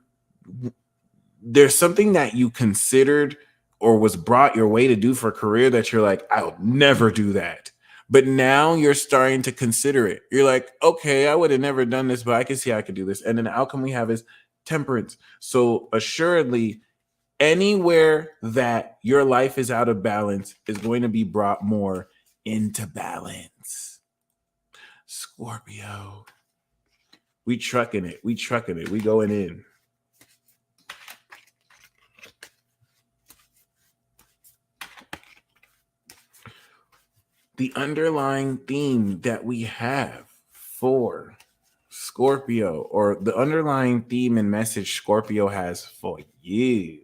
considered or was brought your way to do for a career that you're like, I'll never do that. But now you're starting to consider it. You're like, okay, I would have never done this, but I can see I could do this. And then the outcome we have is temperance. So assuredly, anywhere that your life is out of balance is going to be brought more into balance. Scorpio. We trucking it. We going in. The underlying theme that we have for Scorpio, or the underlying theme and message Scorpio has for you,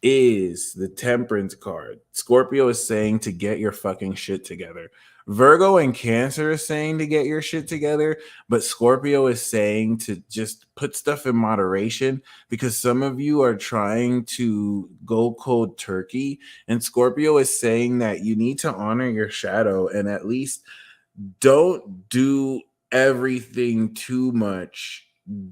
is the Temperance card. Scorpio is saying to get your fucking shit together. Virgo and Cancer is saying to get your shit together, but Scorpio is saying to just put stuff in moderation because some of you are trying to go cold turkey, and Scorpio is saying that you need to honor your shadow and at least don't do everything too much.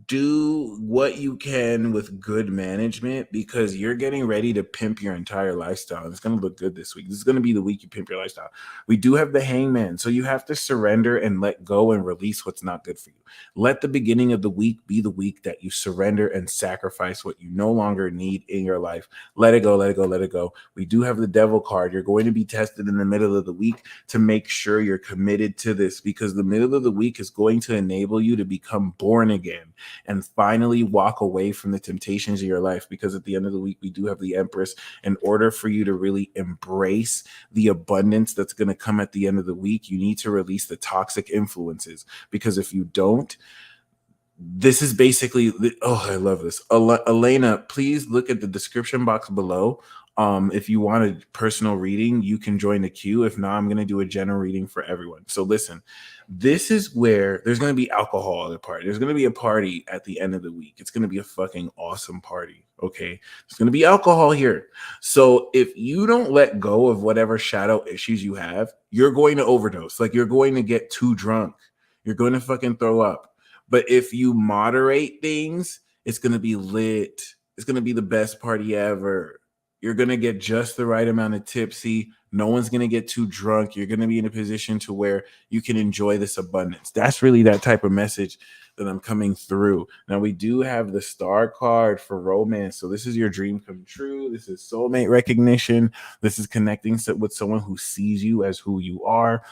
Do what you can with good management because you're getting ready to pimp your entire lifestyle. It's going to look good this week. This is going to be the week you pimp your lifestyle. We do have the Hangman. So you have to surrender and let go and release what's not good for you. Let the beginning of the week be the week that you surrender and sacrifice what you no longer need in your life. Let it go, let it go, let it go. We do have the devil card. You're going to be tested in the middle of the week to make sure you're committed to this, because the middle of the week is going to enable you to become born again and finally walk away from the temptations of your life. Because at the end of the week, we do have the Empress. In order for you to really embrace the abundance that's going to come at the end of the week, you need to release the toxic influences. Because if you don't, this is basically, oh, I love this. Elena, please look at the description box below. If you want a personal reading, you can join the queue. If not, I'm going to do a general reading for everyone. So listen, this is where there's going to be alcohol at the party. There's going to be a party at the end of the week. It's going to be a fucking awesome party. Okay. There's going to be alcohol here. So if you don't let go of whatever shadow issues you have, you're going to overdose. Like, you're going to get too drunk. You're going to fucking throw up. But if you moderate things, it's going to be lit. It's going to be the best party ever. You're going to get just the right amount of tipsy. No one's going to get too drunk. You're going to be in a position to where you can enjoy this abundance. That's really that type of message that I'm coming through. Now, we do have the star card for romance. So this is your dream come true. This is soulmate recognition. This is connecting with someone who sees you as who you are.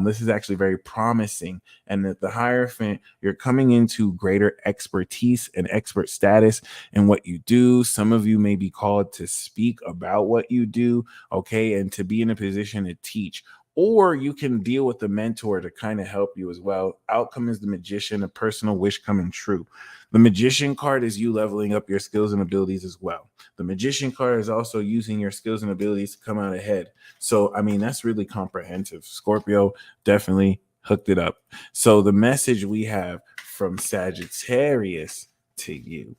This is actually very promising. And that the Hierophant, you're coming into greater expertise and expert status in what you do. Some of you may be called to speak about what you do, okay, and to be in a position to teach. Or you can deal with the mentor to kind of help you as well. Outcome is the Magician, a personal wish coming true. The Magician card is you leveling up your skills and abilities as well. The Magician card is also using your skills and abilities to come out ahead. So, I mean, that's really comprehensive. Scorpio definitely hooked it up. So the message we have from Sagittarius to you.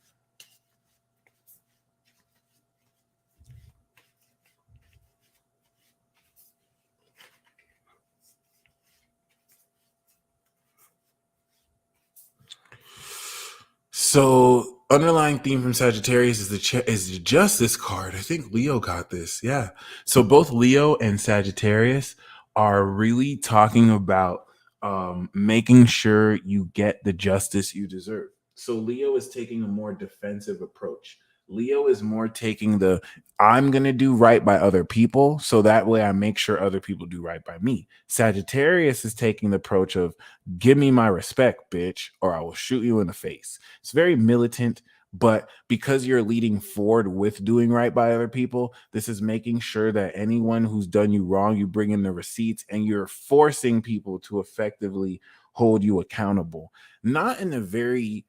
So underlying theme from Sagittarius is the Justice card. I think Leo got this. Yeah. So both Leo and Sagittarius are really talking about making sure you get the justice you deserve. So Leo is taking a more defensive approach. Leo is more taking the I'm going to do right by other people, so that way I make sure other people do right by me. Sagittarius is taking the approach of give me my respect, bitch, or I will shoot you in the face. It's very militant, but because you're leading forward with doing right by other people, this is making sure that anyone who's done you wrong, you bring in the receipts, and you're forcing people to effectively hold you accountable. Not in a very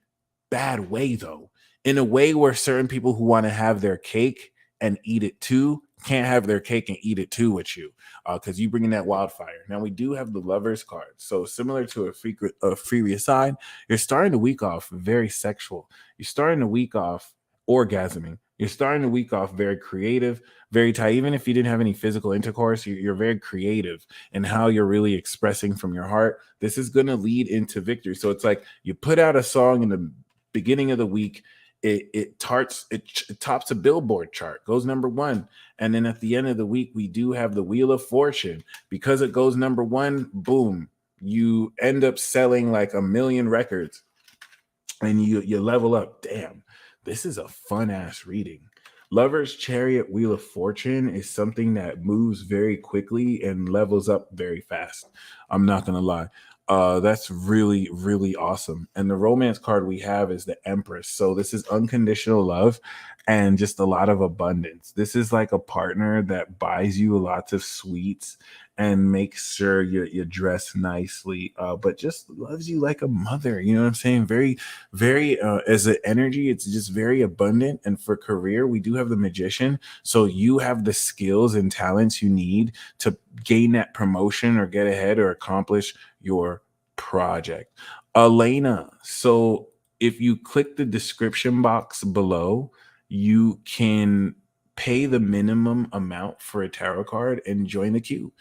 bad way, though. In a way where certain people who want to have their cake and eat it too can't have their cake and eat it too with you, because you bring in that wildfire. Now, we do have the Lovers card. So similar to a previous side, you're starting the week off very sexual. You're starting the week off orgasming. You're starting the week off very creative, very tight. Even if you didn't have any physical intercourse, you're very creative in how you're really expressing from your heart. This is going to lead into victory. So it's like you put out a song in the beginning of the week. It tops a Billboard chart, goes number one. And then at the end of the week, we do have the Wheel of Fortune. Because it goes number one, boom, you end up selling like 1 million records and you level up. Damn, this is a fun ass reading. Lover's Chariot Wheel of Fortune is something that moves very quickly and levels up very fast. I'm not going to lie. That's really, really awesome. And the romance card we have is the Empress. So this is unconditional love and just a lot of abundance. This is like a partner that buys you lots of sweets and makes sure you dress nicely, but just loves you like a mother. You know what I'm saying? Very, very, as an energy, it's just very abundant. And for career, we do have the Magician. So you have the skills and talents you need to gain that promotion or get ahead or accomplish your project. Elena, so if you click the description box below, you can pay the minimum amount for a tarot card and join the queue.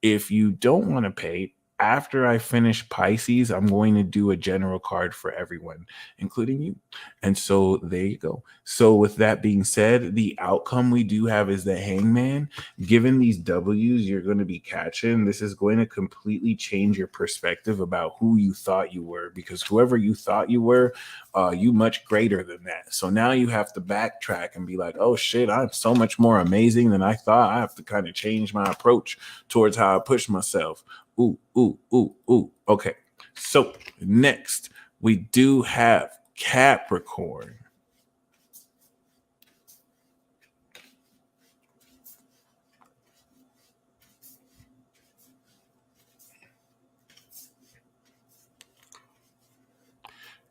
If you don't want to pay, after I finish Pisces, I'm going to do a general card for everyone, including you. And so there you go. So with that being said, the outcome we do have is the Hangman. Given these W's you're going to be catching, this is going to completely change your perspective about who you thought you were, because whoever you thought you were, you much greater than that. So now you have to backtrack and be like, oh shit, I'm so much more amazing than I thought. I have to kind of change my approach towards how I push myself. Ooh, ooh, ooh, ooh. Okay. So next we do have Capricorn.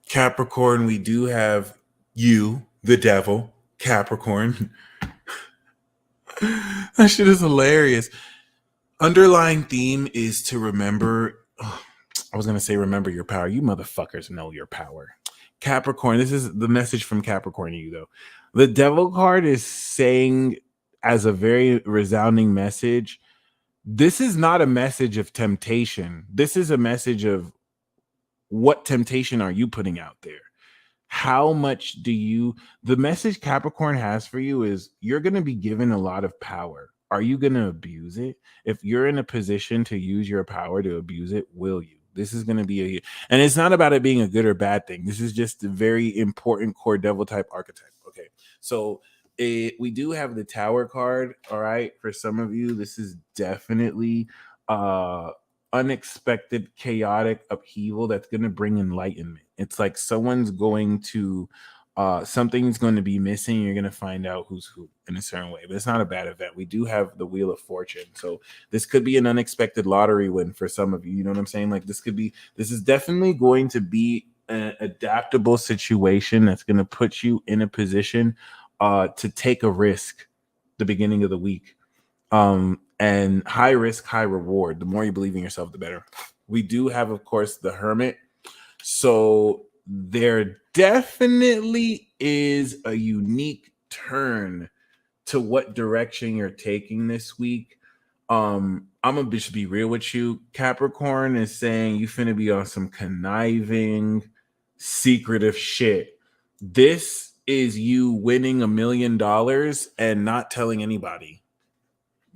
Capricorn, we do have you, the devil, Capricorn. That shit is hilarious. Underlying theme is to remember. I was going to say remember your power. You motherfuckers know your power. Capricorn, this is the message from Capricorn to you, though. The devil card is saying, as a very resounding message, this is not a message of temptation. This is a message of what temptation are you putting out there? How much do you, the message Capricorn has for you is you're going to be given a lot of power. Are you going to abuse it? If you're in a position to use your power to abuse it, will you? This is going to be and it's not about it being a good or bad thing. This is just a very important core devil type archetype. Okay. So we do have the Tower card. All right. For some of you, this is definitely unexpected chaotic upheaval that's going to bring enlightenment. It's like someone's going to something's going to be missing. You're going to find out who's who in a certain way, but it's not a bad event. We do have the Wheel of Fortune, so this could be an unexpected lottery win for some of you. You know what I'm saying? Like this is definitely going to be an adaptable situation that's going to put you in a position to take a risk the beginning of the week. And high risk, high reward. The more you believe in yourself, the better. We do have, of course, the Hermit. So there definitely is a unique turn to what direction you're taking this week. I'm gonna just be real with you. Capricorn is saying you finna be on some conniving, secretive shit. This is you winning $1 million and not telling anybody.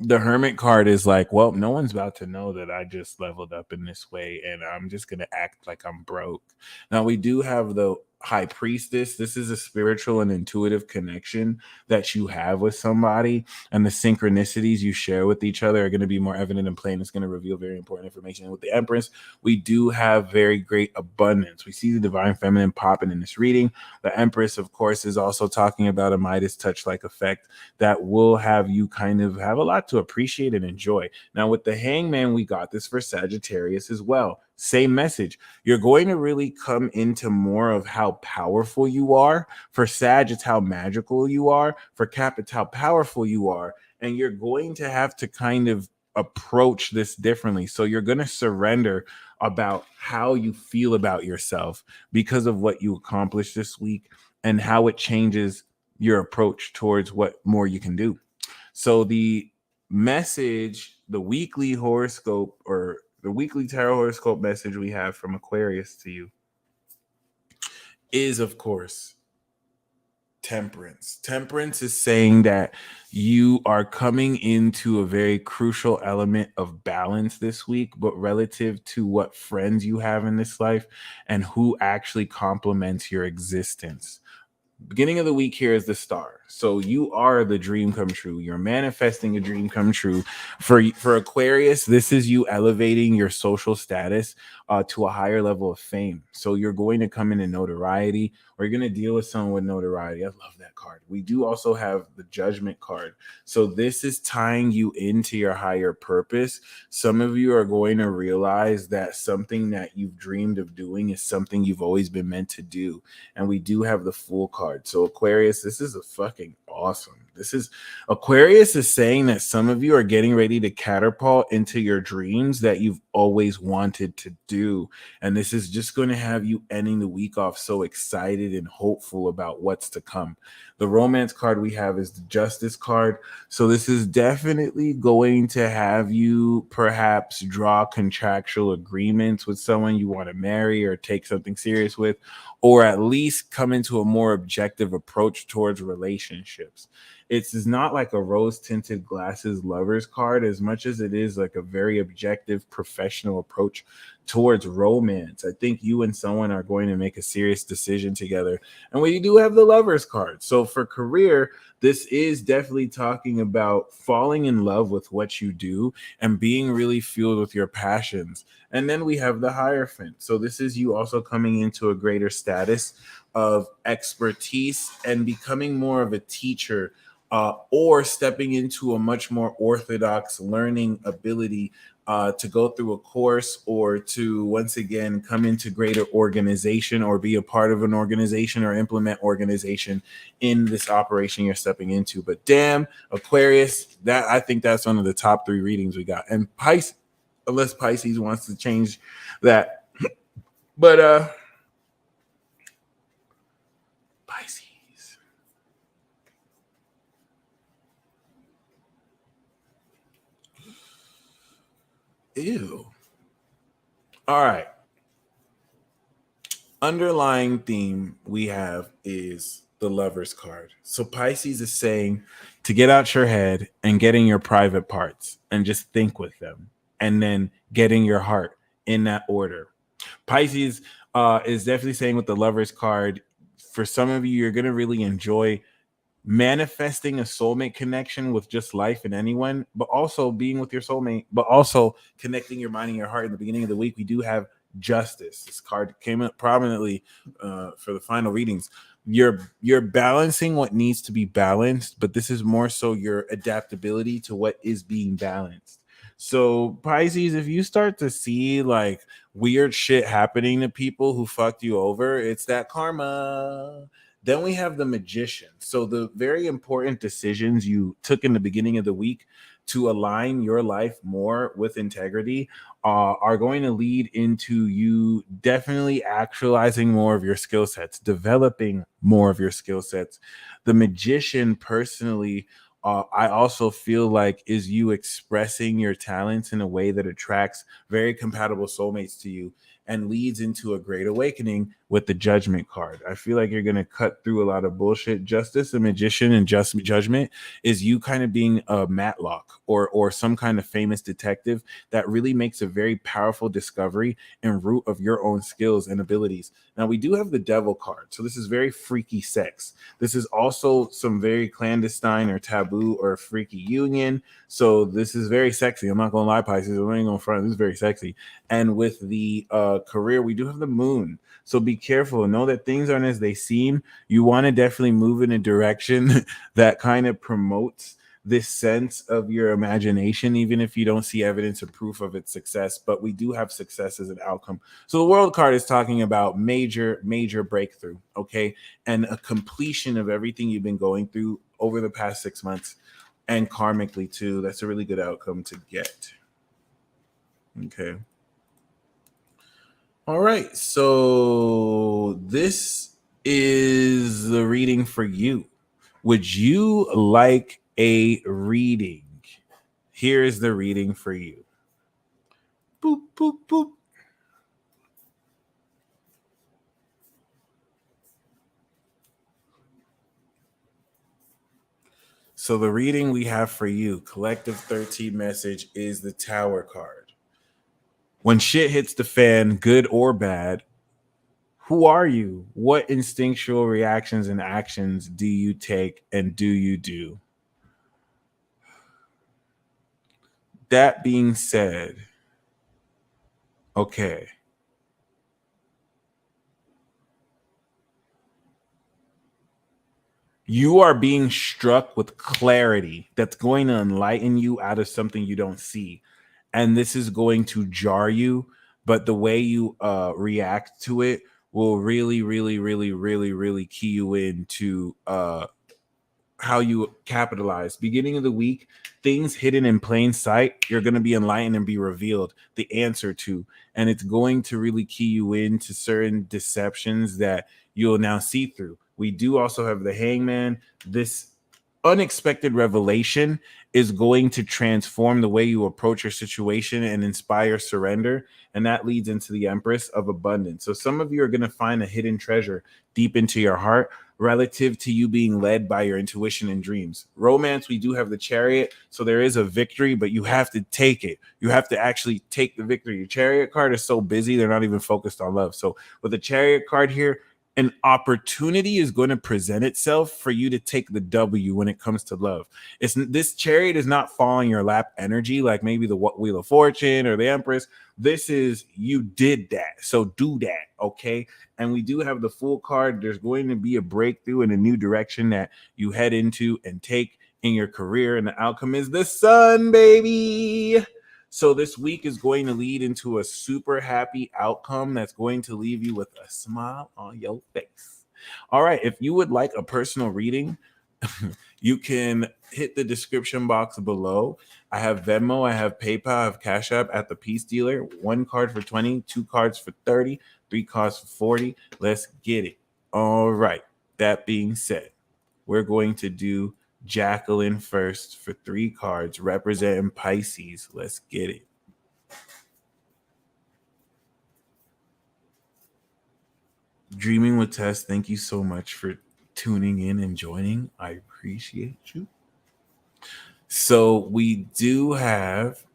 The Hermit card is like, well, no one's about to know that I just leveled up in this way, and I'm just going to act like I'm broke. Now, we do have the High Priestess. This is a spiritual and intuitive connection that you have with somebody, and the synchronicities you share with each other are going to be more evident and plain. It's going to reveal very important information. And with the Empress, we do have very great abundance. We see the Divine Feminine popping in this reading. The Empress, of course, is also talking about a Midas touch-like effect that will have you kind of have a lot to appreciate and enjoy. Now, with the Hangman, we got this for Sagittarius as well. Same message. You're going to really come into more of how powerful you are. For Sag, it's how magical you are. For Cap, it's how powerful you are. And you're going to have to kind of approach this differently. So you're going to surrender about how you feel about yourself because of what you accomplished this week and how it changes your approach towards what more you can do. So the message, the weekly horoscope or the weekly tarot horoscope message we have from Aquarius to you is, of course, Temperance. Temperance is saying that you are coming into a very crucial element of balance this week, but relative to what friends you have in this life and who actually complements your existence. Beginning of the week here is the Star. So you are the dream come true. You're manifesting a dream come true. For Aquarius, this is you elevating your social status to a higher level of fame. So you're going to come in notoriety, or you're going to deal with someone with notoriety. I love that card. We do also have the Judgment card. So this is tying you into your higher purpose. Some of you are going to realize that something that you've dreamed of doing is something you've always been meant to do. And we do have the Fool card. So Aquarius, this is a fucking awesome. Aquarius is saying that some of you are getting ready to catapult into your dreams that you've always wanted to do. And this is just going to have you ending the week off so excited and hopeful about what's to come. The romance card we have is the Justice card. So this is definitely going to have you perhaps draw contractual agreements with someone you want to marry or take something serious with, or at least come into a more objective approach towards relationships. It's not like a rose tinted glasses lovers card as much as it is like a very objective professional approach towards romance. I think you and someone are going to make a serious decision together. And we do have the lovers card. So for career, this is definitely talking about falling in love with what you do and being really fueled with your passions. And then we have the Hierophant. So this is you also coming into a greater status of expertise and becoming more of a teacher, or stepping into a much more orthodox learning ability, to go through a course or to once again come into greater organization or be a part of an organization or implement organization in this operation you're stepping into. But damn, Aquarius, that I think that's one of the top 3 readings we got. And Pisces, unless Pisces wants to change that. But Pisces. Ew. All right. Underlying theme we have is the Lovers card. So Pisces is saying to get out your head and getting your private parts and just think with them, and then getting your heart in that order. Pisces is definitely saying with the Lovers card, for some of you, you're going to really enjoy manifesting a soulmate connection with just life and anyone, but also being with your soulmate, but also connecting your mind and your heart. In the beginning of the week, we do have Justice. This card came up prominently for the final readings. You're balancing what needs to be balanced, but this is more so your adaptability to what is being balanced. So Pisces, if you start to see like weird shit happening to people who fucked you over, it's that karma. Then we have the Magician. So the very important decisions you took in the beginning of the week to align your life more with integrity are going to lead into you definitely actualizing more of your skill sets, developing more of your skill sets. The Magician, personally, I also feel like is you expressing your talents in a way that attracts very compatible soulmates to you and leads into a great awakening with the Judgment card. I feel like you're going to cut through a lot of bullshit. Justice, the Magician, and Judgment is you kind of being a Matlock or some kind of famous detective that really makes a very powerful discovery and root of your own skills and abilities. Now, we do have the Devil card. So this is very freaky sex. This is also some very clandestine or taboo or freaky union. So this is very sexy. I'm not going to lie, Pisces. I'm not even going to front. This is very sexy. And with the career, we do have the Moon. So be careful. Know that things aren't as they seem. You want to definitely move in a direction that kind of promotes this sense of your imagination, even if you don't see evidence or proof of its success. But we do have success as an outcome. So the World card is talking about major breakthrough, okay? And a completion of everything you've been going through over the past 6 months, and karmically too. That's a really good outcome to get. Okay. All right, so this is the reading for you. Would you like a reading? Here is the reading for you. Boop, boop, boop. So the reading we have for you, Collective 13 message, is the Tower card. When shit hits the fan, good or bad, who are you? What instinctual reactions and actions do you take, and do you do? That being said, okay. You are being struck with clarity that's going to enlighten you out of something you don't see. And this is going to jar you, but the way you react to it will really key you into how you capitalize. Beginning of the week, things hidden in plain sight, you're going to be enlightened and be revealed the answer to. And it's going to really key you into certain deceptions that you'll now see through. We do also have the Hangman. This unexpected revelation is going to transform the way you approach your situation and inspire surrender. And that leads into the Empress of Abundance. So some of you are going to find a hidden treasure deep into your heart relative to you being led by your intuition and dreams. Romance, we do have the Chariot. So there is a victory, but you have to take it. You have to actually take the victory. Your Chariot card is so busy, they're not even focused on love. So with the Chariot card here, an opportunity is going to present itself for you to take the W when it comes to love. It's this Chariot is not falling your lap energy like maybe the Wheel of Fortune or the Empress. This is you did that, so do that, okay? And we do have the Fool card. There's going to be a breakthrough in a new direction that you head into and take in your career, and the outcome is the Sun, baby. So this week is going to lead into a super happy outcome that's going to leave you with a smile on your face. All right, if you would like a personal reading, you can hit the description box below. I have Venmo, I have PayPal, I have Cash App at the Peace Dealer. 1 card for 20, 2 cards for 30, 3 cards for 40. Let's get it. All right, that being said, we're going to do Jacqueline first for 3 cards representing Pisces. Let's get it. Dreaming with Tess, thank you so much for tuning in and joining. I appreciate you. So we do have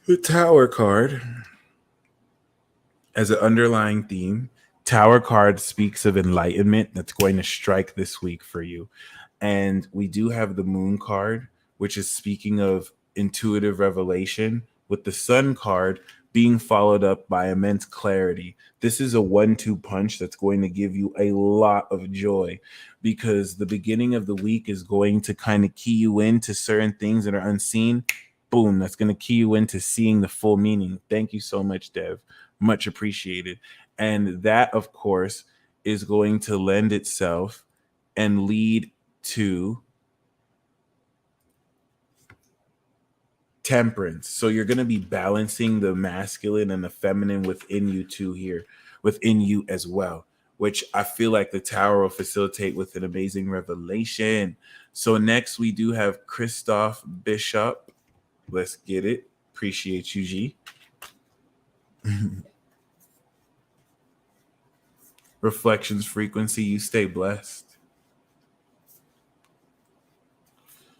the Tower card as an underlying theme. Tower card speaks of enlightenment that's going to strike this week for you. And we do have the Moon card, which is speaking of intuitive revelation, with the Sun card being followed up by immense clarity. This is a 1-2 punch that's going to give you a lot of joy, because the beginning of the week is going to kind of key you into certain things that are unseen. Boom, that's going to key you into seeing the full meaning. Thank you so much, Dev. Much appreciated. And that, of course, is going to lend itself and lead to Temperance. So you're going to be balancing the masculine and the feminine within you too here, within you as well, which I feel like the Tower will facilitate with an amazing revelation. So next we do have Christoph Bishop. Let's get it. Appreciate you, G. Reflections frequency, you stay blessed.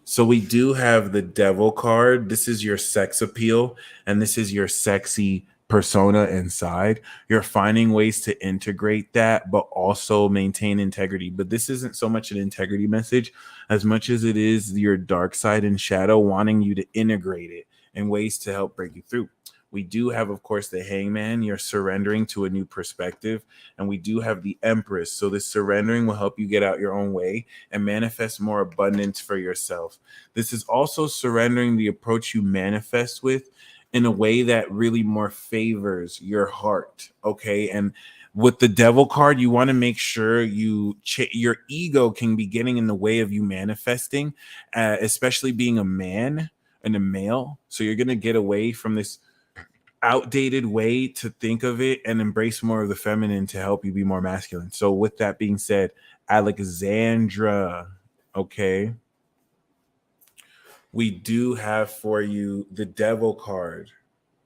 So we do have the Devil card. This is your sex appeal, and this is your sexy persona inside. You're finding ways to integrate that, but also maintain integrity. But this isn't so much an integrity message as much as it is your dark side and shadow wanting you to integrate it in ways to help break you through. We do have, of course, the Hangman. You're surrendering to a new perspective. And we do have the Empress. So this surrendering will help you get out your own way and manifest more abundance for yourself. This is also surrendering the approach you manifest with in a way that really more favors your heart. Okay. And with the Devil card, you want to make sure your ego can be getting in the way of you manifesting, especially being a man and a male. So you're going to get away from this outdated way to think of it and embrace more of the feminine to help you be more masculine. So with that being said, Alexandra, okay, we do have for you the Devil card,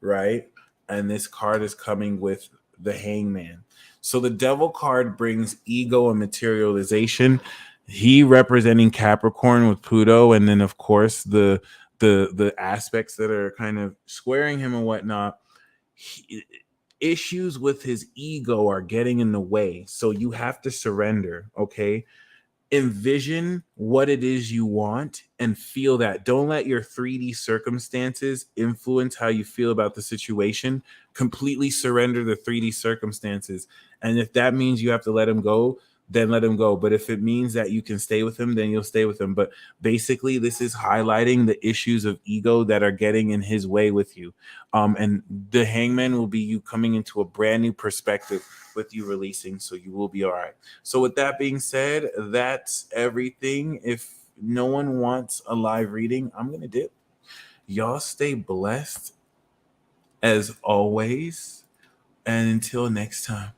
right? And this card is coming with the Hangman. So the Devil card brings ego and materialization. He representing Capricorn with Pluto, and then of course the aspects that are kind of squaring him and whatnot. Issues with his ego are getting in the way, so you have to surrender. Okay, envision what it is you want and feel that. Don't let your 3D circumstances influence how you feel about the situation. Completely surrender the 3D circumstances, and if that means you have to let them go, then let him go. But if it means that you can stay with him, then you'll stay with him. But basically, this is highlighting the issues of ego that are getting in his way with you. And the hangman will be you coming into a brand new perspective with you releasing. So you will be all right. So with that being said, that's everything. If no one wants a live reading, I'm going to dip. Y'all stay blessed as always. And until next time.